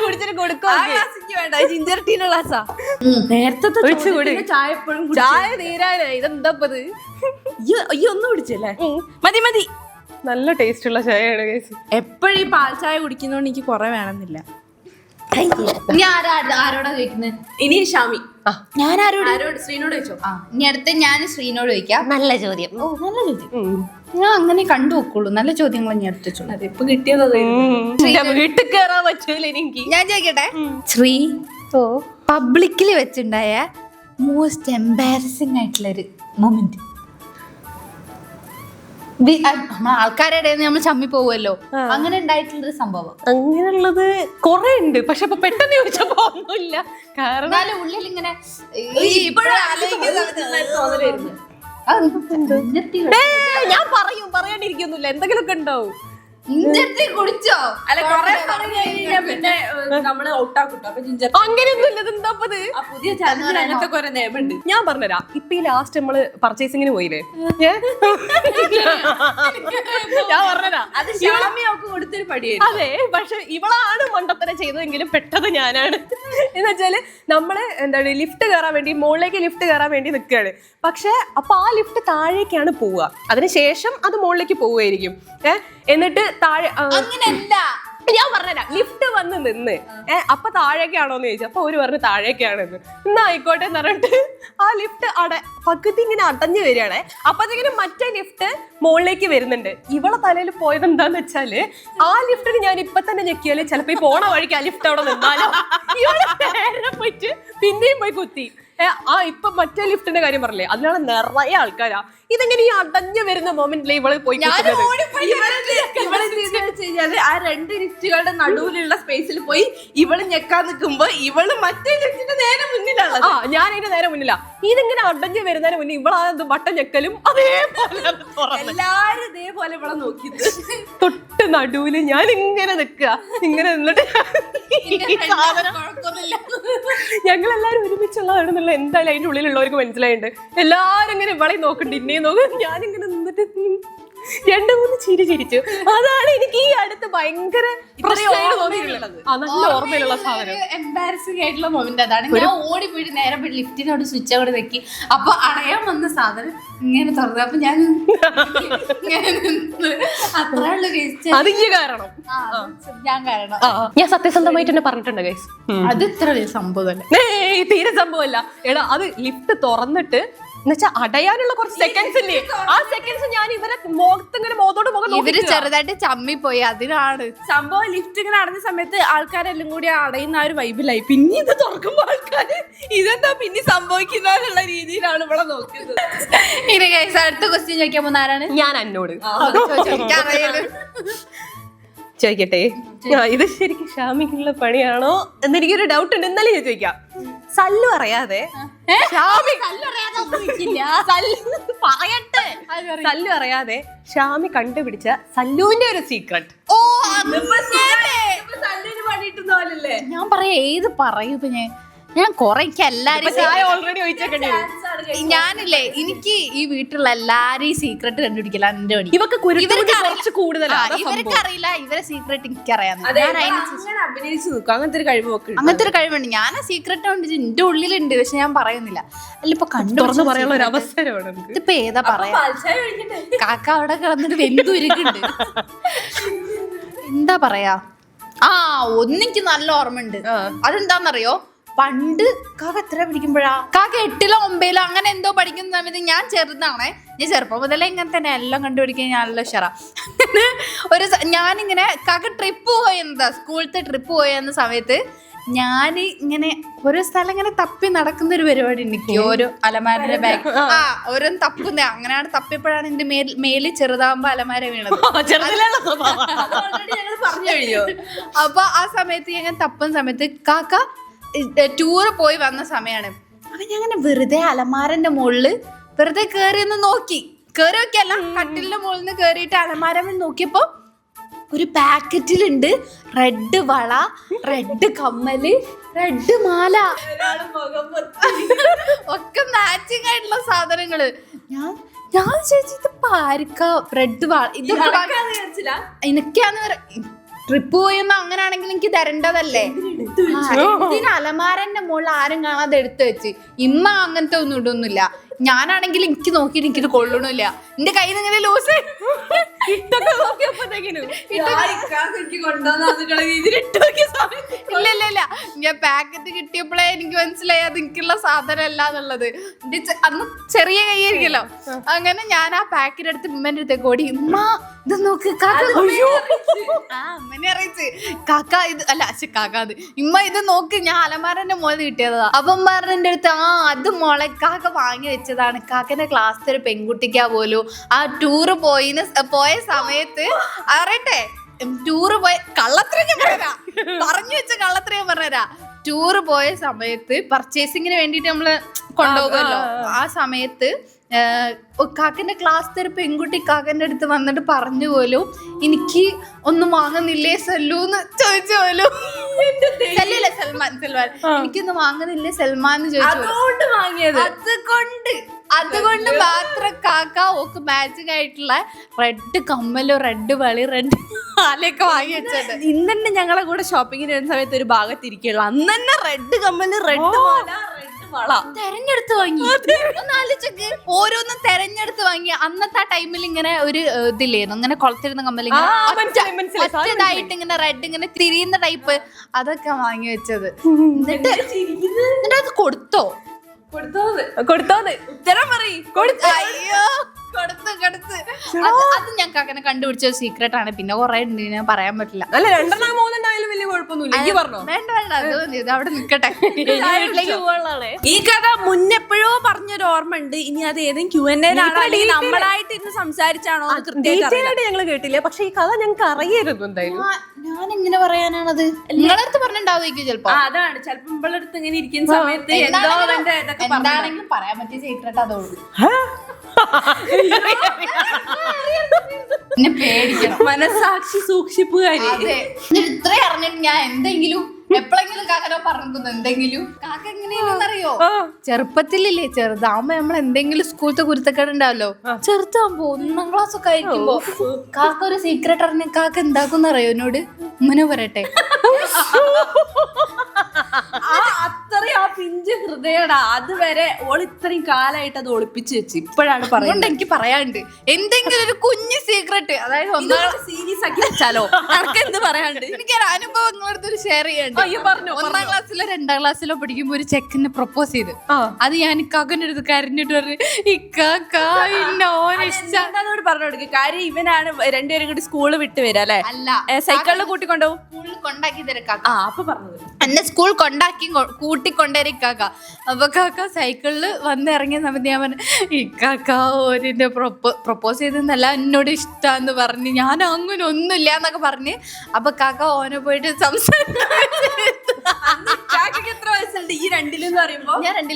[SPEAKER 2] കുടിച്ചിട്ട് കൊടുക്കും.
[SPEAKER 3] വേണ്ട, ജിഞ്ചർ ടീനുള്ള ക്ലാസ്സാ. നേരത്തെ ചായ എപ്പോഴും ചായ തീരാനായി. ഇതെന്താപ്പത്? ഈ ഒന്നും കുടിച്ചല്ലേ? മതി മതി.
[SPEAKER 2] നല്ല ടേസ്റ്റ് ഉള്ള ചായയാണ് ഗൈസ്.
[SPEAKER 3] എപ്പോഴും ഈ പാൽ ചായ കുടിക്കുന്നോണ്ട് എനിക്ക് കുറെ വേണമെന്നില്ല.
[SPEAKER 1] ഇനി ആരോടാ ചോദിക്കുന്നത്?
[SPEAKER 3] ഇനി ഷാമി.
[SPEAKER 1] ഞാൻ ആരോട്?
[SPEAKER 3] ശ്രീനോട് ചോദിച്ചോ.
[SPEAKER 1] ഇനി അടുത്ത് ഞാൻ ശ്രീനോട് ചോദിക്കാം.
[SPEAKER 2] നല്ല ചോദ്യം.
[SPEAKER 1] ഓ നല്ല ചോദ്യം. ഞാൻ അങ്ങനെ കണ്ടു വെക്കുള്ളൂ. നല്ല ചോദ്യങ്ങൾ ഞാൻ എടുത്തോളൂ.
[SPEAKER 3] അതിപ്പോ കിട്ടിയത്
[SPEAKER 2] വീട്ടിൽ കയറാൻ പറ്റൂല എനിക്ക്.
[SPEAKER 1] ഞാൻ ചോദിക്കട്ടെ, ശ്രീ പബ്ലിക്കിൽ വെച്ചുണ്ടായ മോസ്റ്റ് എംബാരസിംഗ് ആയിട്ടുള്ളൊരു മൊമെന്റ്. ആൾക്കാരുടെ നമ്മൾ ചമ്മി പോവുമല്ലോ, അങ്ങനെ ഉണ്ടായിട്ടുള്ളൊരു സംഭവം.
[SPEAKER 2] അങ്ങനെയുള്ളത് കൊറേ ഉണ്ട്, പക്ഷെ ഇപ്പൊ പെട്ടെന്ന് ചോദിച്ചപ്പോ ഒന്നുമില്ല. കാരണം
[SPEAKER 1] ഉള്ളിൽ ഇങ്ങനെ
[SPEAKER 2] ഞാൻ പറയാണ്ടിരിക്കൊന്നുമില്ല, എന്തെങ്കിലുമൊക്കെ ഉണ്ടാവും.
[SPEAKER 1] കുടിച്ചോ?
[SPEAKER 3] അല്ല കൊറേ പറഞ്ഞു കഴിഞ്ഞാൽ പിന്നെ നമ്മള് ഔട്ടാക്കും. അപ്പൊ ജിഞ്ചർ
[SPEAKER 2] അങ്ങനെയൊന്നുമില്ല. ഇതെന്താപ്പത്
[SPEAKER 3] പുതിയ ചാനൽ അങ്ങനത്തെ കുറെ നിയമമുണ്ട്.
[SPEAKER 2] ഞാൻ പറഞ്ഞുതരാം. ഇപ്പൊ ഈ ലാസ്റ്റ് നമ്മള് പർച്ചേസിങ്ങിന് പോയില്ലേ, ഞാൻ പറഞ്ഞുതരാം.
[SPEAKER 3] അത് ഷാമി അവൾക്ക് കൊടുത്തൊരു പടിയായിരുന്നു.
[SPEAKER 2] അതെ, പക്ഷെ ഇവളാണ് മണ്ടത്തരം ചെയ്തതെങ്കിലും പെട്ടത് ഞാനാണ്. എന്ന് വെച്ചാല് നമ്മള് എന്താണ് ലിഫ്റ്റ് കയറാൻ വേണ്ടി, മുകളിലേക്ക് ലിഫ്റ്റ് കയറാൻ വേണ്ടി നിൽക്കുകയാണ്. പക്ഷെ അപ്പൊ ആ ലിഫ്റ്റ് താഴേക്കാണ് പോവുക, അതിനുശേഷം അത് മുകളിലേക്ക് പോവുകയായിരിക്കും. എന്നിട്ട് താഴെ
[SPEAKER 1] അങ്ങനെയല്ല,
[SPEAKER 2] ഞാൻ പറഞ്ഞുതരാം. ലിഫ്റ്റ് വന്ന് നിന്ന് അപ്പൊ താഴേക്കാണോന്ന് ചോദിച്ചു. അപ്പൊ ഒരു പറഞ്ഞു താഴേക്കാണെന്ന്. എന്നാ ആയിക്കോട്ടെ എന്ന് പറഞ്ഞിട്ട് ആ ലിഫ്റ്റ് പകുതി ഇങ്ങനെ അടഞ്ഞു വരികയാണേ. അപ്പത്തേക്കിനും മറ്റേ ലിഫ്റ്റ് മുകളിലേക്ക് വരുന്നുണ്ട്. ഇവളെ തലയിൽ പോയത് എന്താന്ന് വെച്ചാല്, ആ ലിഫ്റ്റിന് ഞാൻ ഇപ്പൊ തന്നെ ഞെക്കിയാല് ചിലപ്പോ ഈ പോണ വഴിക്ക് ആ ലിഫ്റ്റ് അവിടെ നിന്നാലോ, ഇവളെ നേരെ പോയിട്ട് പിന്നെയും പോയി കുത്തി. ഇപ്പൊ മറ്റേ ലിഫ്റ്റിന്റെ കാര്യം പറഞ്ഞില്ലേ, അതിനാണ് നിറയെ ആൾക്കാരാ. ഇതെങ്ങനെ ഈ അടഞ്ഞു വരുന്ന മൊമെന്റിലെ ഇവള് പോയി
[SPEAKER 3] ആ 2 ലിഫ്റ്റുകളുടെ നടുവിലുള്ള സ്പേസിൽ പോയി ഇവള് ഞെക്കാൻ നിൽക്കുമ്പോ ഇവള് മറ്റേ ലിഫ്റ്റിന്റെ നേരെ മുന്നിലാണ്.
[SPEAKER 2] ഞാൻ അതിന്റെ നേരെ മുന്നിലാ. ഇതിങ്ങനെ അടഞ്ഞു വരുന്നതിന് മുന്നേ ഇവളാ ബട്ടൺ ഞെക്കലും അതേപോലെ
[SPEAKER 3] എല്ലാരും ഇതേപോലെ ഇവളെ നോക്കിയത്.
[SPEAKER 2] തൊട്ട് നടുവില് ഞാൻ ഇങ്ങനെ നിക്കുക, ഇങ്ങനെ നിന്നിട്ട് ഞങ്ങളെല്ലാരും ഒരുമിച്ചുള്ളതാണെന്നുള്ള എന്തായാലും അതിന്റെ ഉള്ളിലുള്ളവർക്ക് മനസ്സിലായിട്ടുണ്ട്. എല്ലാരും ഇങ്ങനെ ഇവളെ നോക്കണ്ട്, ഇന്നേം നോക്കും. ഞാനിങ്ങനെ നിന്നിട്ട് 2-3 ചിരി ചിരിച്ചു. അതാണ് എനിക്ക് ഈ അടുത്ത് ഭയങ്കര നല്ല ഓർമ്മയിലുള്ള സാധനം.
[SPEAKER 1] എംബാരസിംഗ് ആയിട്ടുള്ള മൊമെന്റ് അതാണ്. ഞാൻ ഓടിപ്പോയിട്ട് നേരെ പോയി ലിഫ്റ്റിനോട് സ്വിച്ച് അവിടെ വെക്കി. അപ്പൊ അടയാൻ വന്ന സാധനം ഇങ്ങനെ തുറന്നു. അപ്പൊ ഞാൻ അത്രയുള്ള
[SPEAKER 2] കാരണം
[SPEAKER 1] ഞാൻ കാരണം
[SPEAKER 2] ഞാൻ സത്യസന്ധമായിട്ട് തന്നെ പറഞ്ഞിട്ടുണ്ട് ഗൈസ്.
[SPEAKER 1] അത് ഇത്ര വലിയ സംഭവമല്ല,
[SPEAKER 2] തീരെ സംഭവമല്ല. എടാ അത് ലിഫ്റ്റ് തുറന്നിട്ട് എന്നുവെച്ചാ അടയാനുള്ള കുറച്ച് സെക്കൻഡ്സ് ഇല്ലേ, ആ സെക്കൻഡ്സ് ഞാൻ ഇവരെ മുഖത്തിങ്ങനെ മുഖത്തോട് മുഖം
[SPEAKER 1] ഇവര് ചെറുതായിട്ട് ചമ്മിപ്പോയി. അതിനാണ്
[SPEAKER 3] സംഭവം. ലിഫ്റ്റ് ഇങ്ങനെ അടഞ്ഞ സമയത്ത് ആൾക്കാരെല്ലാം കൂടി അടയുന്ന ആ ഒരു വൈബിലായി. പിന്നെ ഇത് തുറക്കുമ്പോ ആൾക്കാര് ഇതെന്താ പിന്നെ സംഭവിക്കുന്ന രീതിയിലാണ് ഇവിടെ നോക്കുന്നത്.
[SPEAKER 1] ഇനി ഗൈസ് അടുത്ത ക്വസ്റ്റ്യൻ ചോദിക്കാൻ പോകുന്ന ആരാണ്?
[SPEAKER 2] ഞാൻ എന്നോട് ചോദിക്കട്ടെ. ഇത് ശരിക്കും ഷാമിക്കുള്ള പണിയാണോ എന്നെനിക്കൊരു ഡൗട്ട് ഉണ്ട്. എന്നാലും ഞാൻ ചോദിക്കാം. സല്ലു അറിയാതെ സല്ലു അറിയാതെ ഷാമി കണ്ടുപിടിച്ച സല്ലുവിന്റെ ഒരു സീക്രട്ട്.
[SPEAKER 1] ഞാൻ പറയാ ഏത് പറയൂ. ഇപ്പൊ ഞാൻ കൊറേ എല്ലാരും
[SPEAKER 2] ഓൾറെഡി
[SPEAKER 1] ഞാനില്ലേ, എനിക്ക് ഈ വീട്ടിലുള്ള എല്ലാരെയും സീക്രട്ട് കണ്ടുപിടിക്കല എന്റെ പണി.
[SPEAKER 2] ഇവർക്ക് കുറച്ച് കൂടുതലാണ്.
[SPEAKER 1] ഇവർക്ക് അറിയില്ല, ഇവരെ സീക്രട്ട് എനിക്കറിയാം.
[SPEAKER 3] അഭിനയിച്ചു നോക്കും. അങ്ങനത്തെ ഒരു കഴിവ്
[SPEAKER 1] അങ്ങനത്തെ ഒരു കഴിവുണ്ട്. ഞാൻ ആ സീക്രട്ട് കൊണ്ട് എന്റെ ഉള്ളിലുണ്ട്, പക്ഷെ ഞാൻ പറയുന്നില്ല. അല്ല ഇപ്പൊ
[SPEAKER 2] തുറന്നു പറയാനുള്ള ഒരു അവസരമാണ്.
[SPEAKER 1] ഇതിപ്പോ ഏതാ പറയാ? കാക്ക അവിടെ കിടന്നിട്ട് വെന്തുരുക്കുണ്ട്. എന്താ പറയാ? ഒന്നെനിക്ക് നല്ല ഓർമ്മയുണ്ട്. അതെന്താന്നറിയോ? പണ്ട് കാക്ക എത്ര പഠിക്കുമ്പോഴാ, കാക്ക 8ലോ 9ലോ അങ്ങനെ എന്തോ പഠിക്കുന്ന സമയത്ത്, ഞാൻ ചെറുതാണേ, ഞാൻ ചെറുപ്പം മുതലേ ഇങ്ങനെ തന്നെ എല്ലാം കണ്ടുപിടിക്കാൻ ഞാൻ നല്ല ഉഷാറാ. ഒരു ഞാനിങ്ങനെ കാക്ക ട്രിപ്പ് പോയെന്നതാ, സ്കൂളത്തെ ട്രിപ്പ് പോയെന്ന സമയത്ത് ഞാൻ ഇങ്ങനെ ഓരോ സ്ഥലം ഇങ്ങനെ തപ്പി നടക്കുന്ന ഒരു പരിപാടി ഉണ്ട്. ഓരോ അലമാരയുടെ ബാഗ് ഓരോ തപ്പുന്ന, അങ്ങനെയാണ് തപ്പിയപ്പോഴാണ് എന്റെ മേലിൽ ചെറുതാകുമ്പോ അലമാര വീണത്.
[SPEAKER 3] പറഞ്ഞു കഴിഞ്ഞു.
[SPEAKER 1] അപ്പൊ ആ സമയത്ത് ഞാൻ തപ്പുന്ന സമയത്ത് കാക്ക ടൂറ് പോയി വന്ന സമയമാണ്. അപ്പൊ ഞാൻ അങ്ങനെ വെറുതെ അലമാരന്റെ മുകളില് വെറുതെ കേറി ഒന്ന് നോക്കി, കേറി നോക്കിയല്ല, കട്ടിലിന്റെ മുകളിൽ നിന്ന് കേറിയിട്ട് അലമാര നോക്കിയപ്പോ ഒരു പാക്കറ്റിലുണ്ട് റെഡ് വള, റെഡ് കമ്മല്, റെഡ് മാല, ഒക്കെ മാച്ചിങ് ആയിട്ടുള്ള സാധനങ്ങള്. ഞാൻ ചേച്ചി ഇത് ആർക്കാ റെഡ് വള? ഇത് എനിക്കാന്ന് ട്രിപ്പ് പോയെന്ന് അങ്ങനാണെങ്കിൽ എനിക്ക് തരേണ്ടതല്ലേ. ഇതിന് അലമാരന്റെ മുകളിൽ ആരും കാണാതെ എടുത്തു വെച്ച്. ഇമ്മ അങ്ങനത്തെ ഒന്നും ഇടൊന്നുമില്ല. ഞാനാണെങ്കിൽ എനിക്ക് നോക്കിയിട്ട് എനിക്കിത് കൊള്ളണില്ല. എന്റെ കയ്യിൽ നിന്ന് ഇങ്ങനെ ലൂസ് ഇല്ല ഞാൻ പാക്കറ്റ് കിട്ടിയപ്പോഴേ എനിക്ക് മനസ്സിലായി അത് എനിക്കുള്ള സാധനം അല്ല എന്നുള്ളത്. അന്ന് ചെറിയ കൈയായിരിക്കല്ലോ. അങ്ങനെ ഞാൻ ആ പാക്കറ്റ് എടുത്ത് ഉമ്മന്റെ അടുത്തേക്ക് ഓടി. ഉമ്മ ഇത് നോക്ക് അമ്മനെ അറിയിച്ച് കാക്ക ഇത് അല്ല കാക്ക അത് ഇമ്മ ഇത് നോക്ക് ഞാൻ അലമാരന്റെ മുകളിൽ കിട്ടിയതാ. അപ്പം പറഞ്ഞെന്റെ അടുത്ത് അത് മോളെ കാക്ക വാങ്ങി വെച്ചതാണ്. കാക്കന്റെ ക്ലാസ്സിൽ ഒരു പെൺകുട്ടിക്കാ പോലും ആ ടൂറ് പോയ സമയത്ത് അറിയട്ടെ ടൂറ് പോയ കള്ളത്തരം ഞാൻ പറഞ്ഞു വെച്ച കള്ളത്തരം പറഞ്ഞുതരാ. ടൂറ് പോയ സമയത്ത് പർച്ചേസിങ്ങിന് വേണ്ടിട്ട് നമ്മള് കൊണ്ടുപോകുമല്ലോ. ആ സമയത്ത് കാക്കന്റെ ക്ലാസ്സിൽ ഒരു പെൺകുട്ടി കാക്കന്റെ അടുത്ത് വന്നിട്ട് പറഞ്ഞു പോലും എനിക്ക് ഒന്നും വാങ്ങുന്നില്ലേ സല്ലൂന്ന് ചോദിച്ചു പോലും. സൽമാൻ എനിക്കൊന്നും വാങ്ങുന്നില്ലേ സൽമാൻ എന്ന് ചോദിച്ചു. അതുകൊണ്ട് മാത്രം കാക്ക ഓക്ക് മാച്ചിങ് ആയിട്ടുള്ള റെഡ് കമ്മലും റെഡ് വളി റെഡ് മാലയൊക്കെ വാങ്ങി വെച്ചത്.
[SPEAKER 3] ഇന്നെ ഞങ്ങളെ കൂടെ ഷോപ്പിങ്ങിന് വരുന്ന സമയത്ത് ഒരു ഭാഗത്തിരിക്കുള്ളൂ. അന്ന് തന്നെ റെഡ് കമ്മല് റെഡ് മാല വള
[SPEAKER 1] തെരഞ്ഞെടുത്ത് വാങ്ങി. ഒന്നാലോചിച്ചൊക്കെ ഓരോന്നും തെരഞ്ഞെടുത്ത് വാങ്ങി. അന്നത്തെ ആ ടൈമിൽ ഇങ്ങനെ ഒരു ഇതില്ലായിരുന്നു, ഇങ്ങനെ കൊളത്തിരുന്ന കമ്മൽ ഒറ്റതായിട്ട് ഇങ്ങനെ റെഡ് ഇങ്ങനെ തിരിയുന്ന ടൈപ്പ് അതൊക്കെ വാങ്ങി വെച്ചത്. എന്നിട്ട് അത് കൊടുത്തോ? അയ്യോ കൊടുത്ത് അത് ഞങ്ങൾക്ക് അങ്ങനെ കണ്ടുപിടിച്ച സീക്രട്ട് ആണ്. പിന്നെ കുറെ ഉണ്ട്, ഞാൻ പറയാൻ പറ്റില്ല.
[SPEAKER 2] അല്ല 2 3 വലിയ കുഴപ്പമൊന്നുമില്ല.
[SPEAKER 1] വേണ്ട ഇത് അവിടെ നിക്കട്ടെ.
[SPEAKER 3] ഈ കഥ മുന്നെപ്പോഴോ പറഞ്ഞൊരു ഓർമ്മ ഉണ്ട്. ഇനി അത് ഏതെങ്കിലും Q&A നമ്മളായിട്ട് ഇന്ന് സംസാരിച്ചാണോ
[SPEAKER 2] കൃത്യമായിട്ട് ഞങ്ങൾ കേട്ടില്ല. പക്ഷെ ഈ കഥ ഞങ്ങൾക്ക് അറിയരുത്. എന്തായാലും
[SPEAKER 1] ഞാൻ എങ്ങനെ പറയാനാണത്? നിങ്ങളടുത്ത് പറഞ്ഞിട്ടുണ്ടാവുമായിരിക്കും ചിലപ്പോ.
[SPEAKER 3] അതാണ് ചിലപ്പോ നമ്മളടുത്ത് ഇങ്ങനെ ഇരിക്കുന്ന സമയത്ത്
[SPEAKER 1] എന്താണെങ്കിലും പറയാൻ പറ്റിയ സീക്രട്ട് അതോളൂ. പേടിക്കണം,
[SPEAKER 3] മനസാക്ഷി സൂക്ഷിപ്പുകാരി.
[SPEAKER 1] ഇത്ര അറിഞ്ഞിട്ട് ഞാൻ എന്തെങ്കിലും എപ്പോഴെങ്കിലും കാക്കനോ പറഞ്ഞിരിക്കുന്നു എന്തെങ്കിലും. കാക്ക എങ്ങനെയാണെന്നറിയോ? ചെറുപ്പത്തിലില്ലേ ചെറുതാകുമ്പോ നമ്മൾ എന്തെങ്കിലും സ്കൂളത്തെ കുരുത്തക്കേട് ഉണ്ടാവല്ലോ. ചെറുതാകുമ്പോ 1ാം ക്ലാസ് ഒക്കെ ആയിരിക്കുമ്പോ കാക്ക ഒരു സീക്രട്ട് അറിഞ്ഞ കാക്ക എന്താക്കും അറിയോ എന്നോട്? ഉമ്മനോ പറയട്ടെ.
[SPEAKER 3] അത്രയും ആ പിഞ്ച് ഹൃദയടാ. അതുവരെ ഓൾ ഇത്രയും കാലായിട്ട് അത് ഒളിപ്പിച്ച് വെച്ച് ഇപ്പോഴാണ് പറയുന്നത്.
[SPEAKER 1] എനിക്ക് പറയാണ്ട് എന്തെങ്കിലും ഒരു കുഞ്ഞു സീക്രട്ട്, അതായത്
[SPEAKER 3] സീരിയസ് ആക്കി വെച്ചാലോ എന്ത് പറയാണ്ട്.
[SPEAKER 1] എനിക്കൊരു അനുഭവം നിങ്ങളടുത്തൊരു ഷെയർ ചെയ്യണ്ട. 1ാം ക്ലാസ്സിലോ 2ാം ക്ലാസ്സിലോ പഠിക്കുമ്പോ ഒരു ചെക്കനെ പ്രപ്പോസ് ചെയ്ത്. അത് ഞാൻ ഇക്കാക്കൻ്റെ അടുത്ത് കരഞ്ഞിട്ട് പറഞ്ഞു
[SPEAKER 3] ഇക്കാക്കോട് പറഞ്ഞു കൊടുക്കും. കാര്യം ഇവനാണ് രണ്ടുപേരും കൂടി സ്കൂള് വിട്ട് വരാം അല്ലെ?
[SPEAKER 1] അല്ല,
[SPEAKER 3] സൈക്കിളിൽ കൂട്ടിക്കൊണ്ടുപോകും.
[SPEAKER 1] സ്കൂളിൽ കൊണ്ടാക്കി തരാം.
[SPEAKER 3] അപ്പൊ പറഞ്ഞത്
[SPEAKER 1] എന്നെ സ്കൂൾ കൂട്ടിക്കൊണ്ടേരിക്കാക്ക. അപ്പൊ കാക്ക സൈക്കിളില് വന്ന് ഇറങ്ങിയ സമയത്ത് ഞാൻ പറഞ്ഞു ഇക്കാക്ക ഓരിന്റെ പ്രപ്പോസ് ചെയ്തെന്നല്ല എന്നോട് ഇഷ്ടാന്ന് പറഞ്ഞ് ഞാൻ അങ്ങനെ ഒന്നുമില്ല എന്നൊക്കെ പറഞ്ഞ്. അപ്പൊ കാക്ക ഓനെ പോയിട്ട് സംസാരിച്ചു.
[SPEAKER 3] എത്ര വയസ്സുണ്ട് ഈ 2 പറയുമ്പോ?
[SPEAKER 1] ഞാൻ 2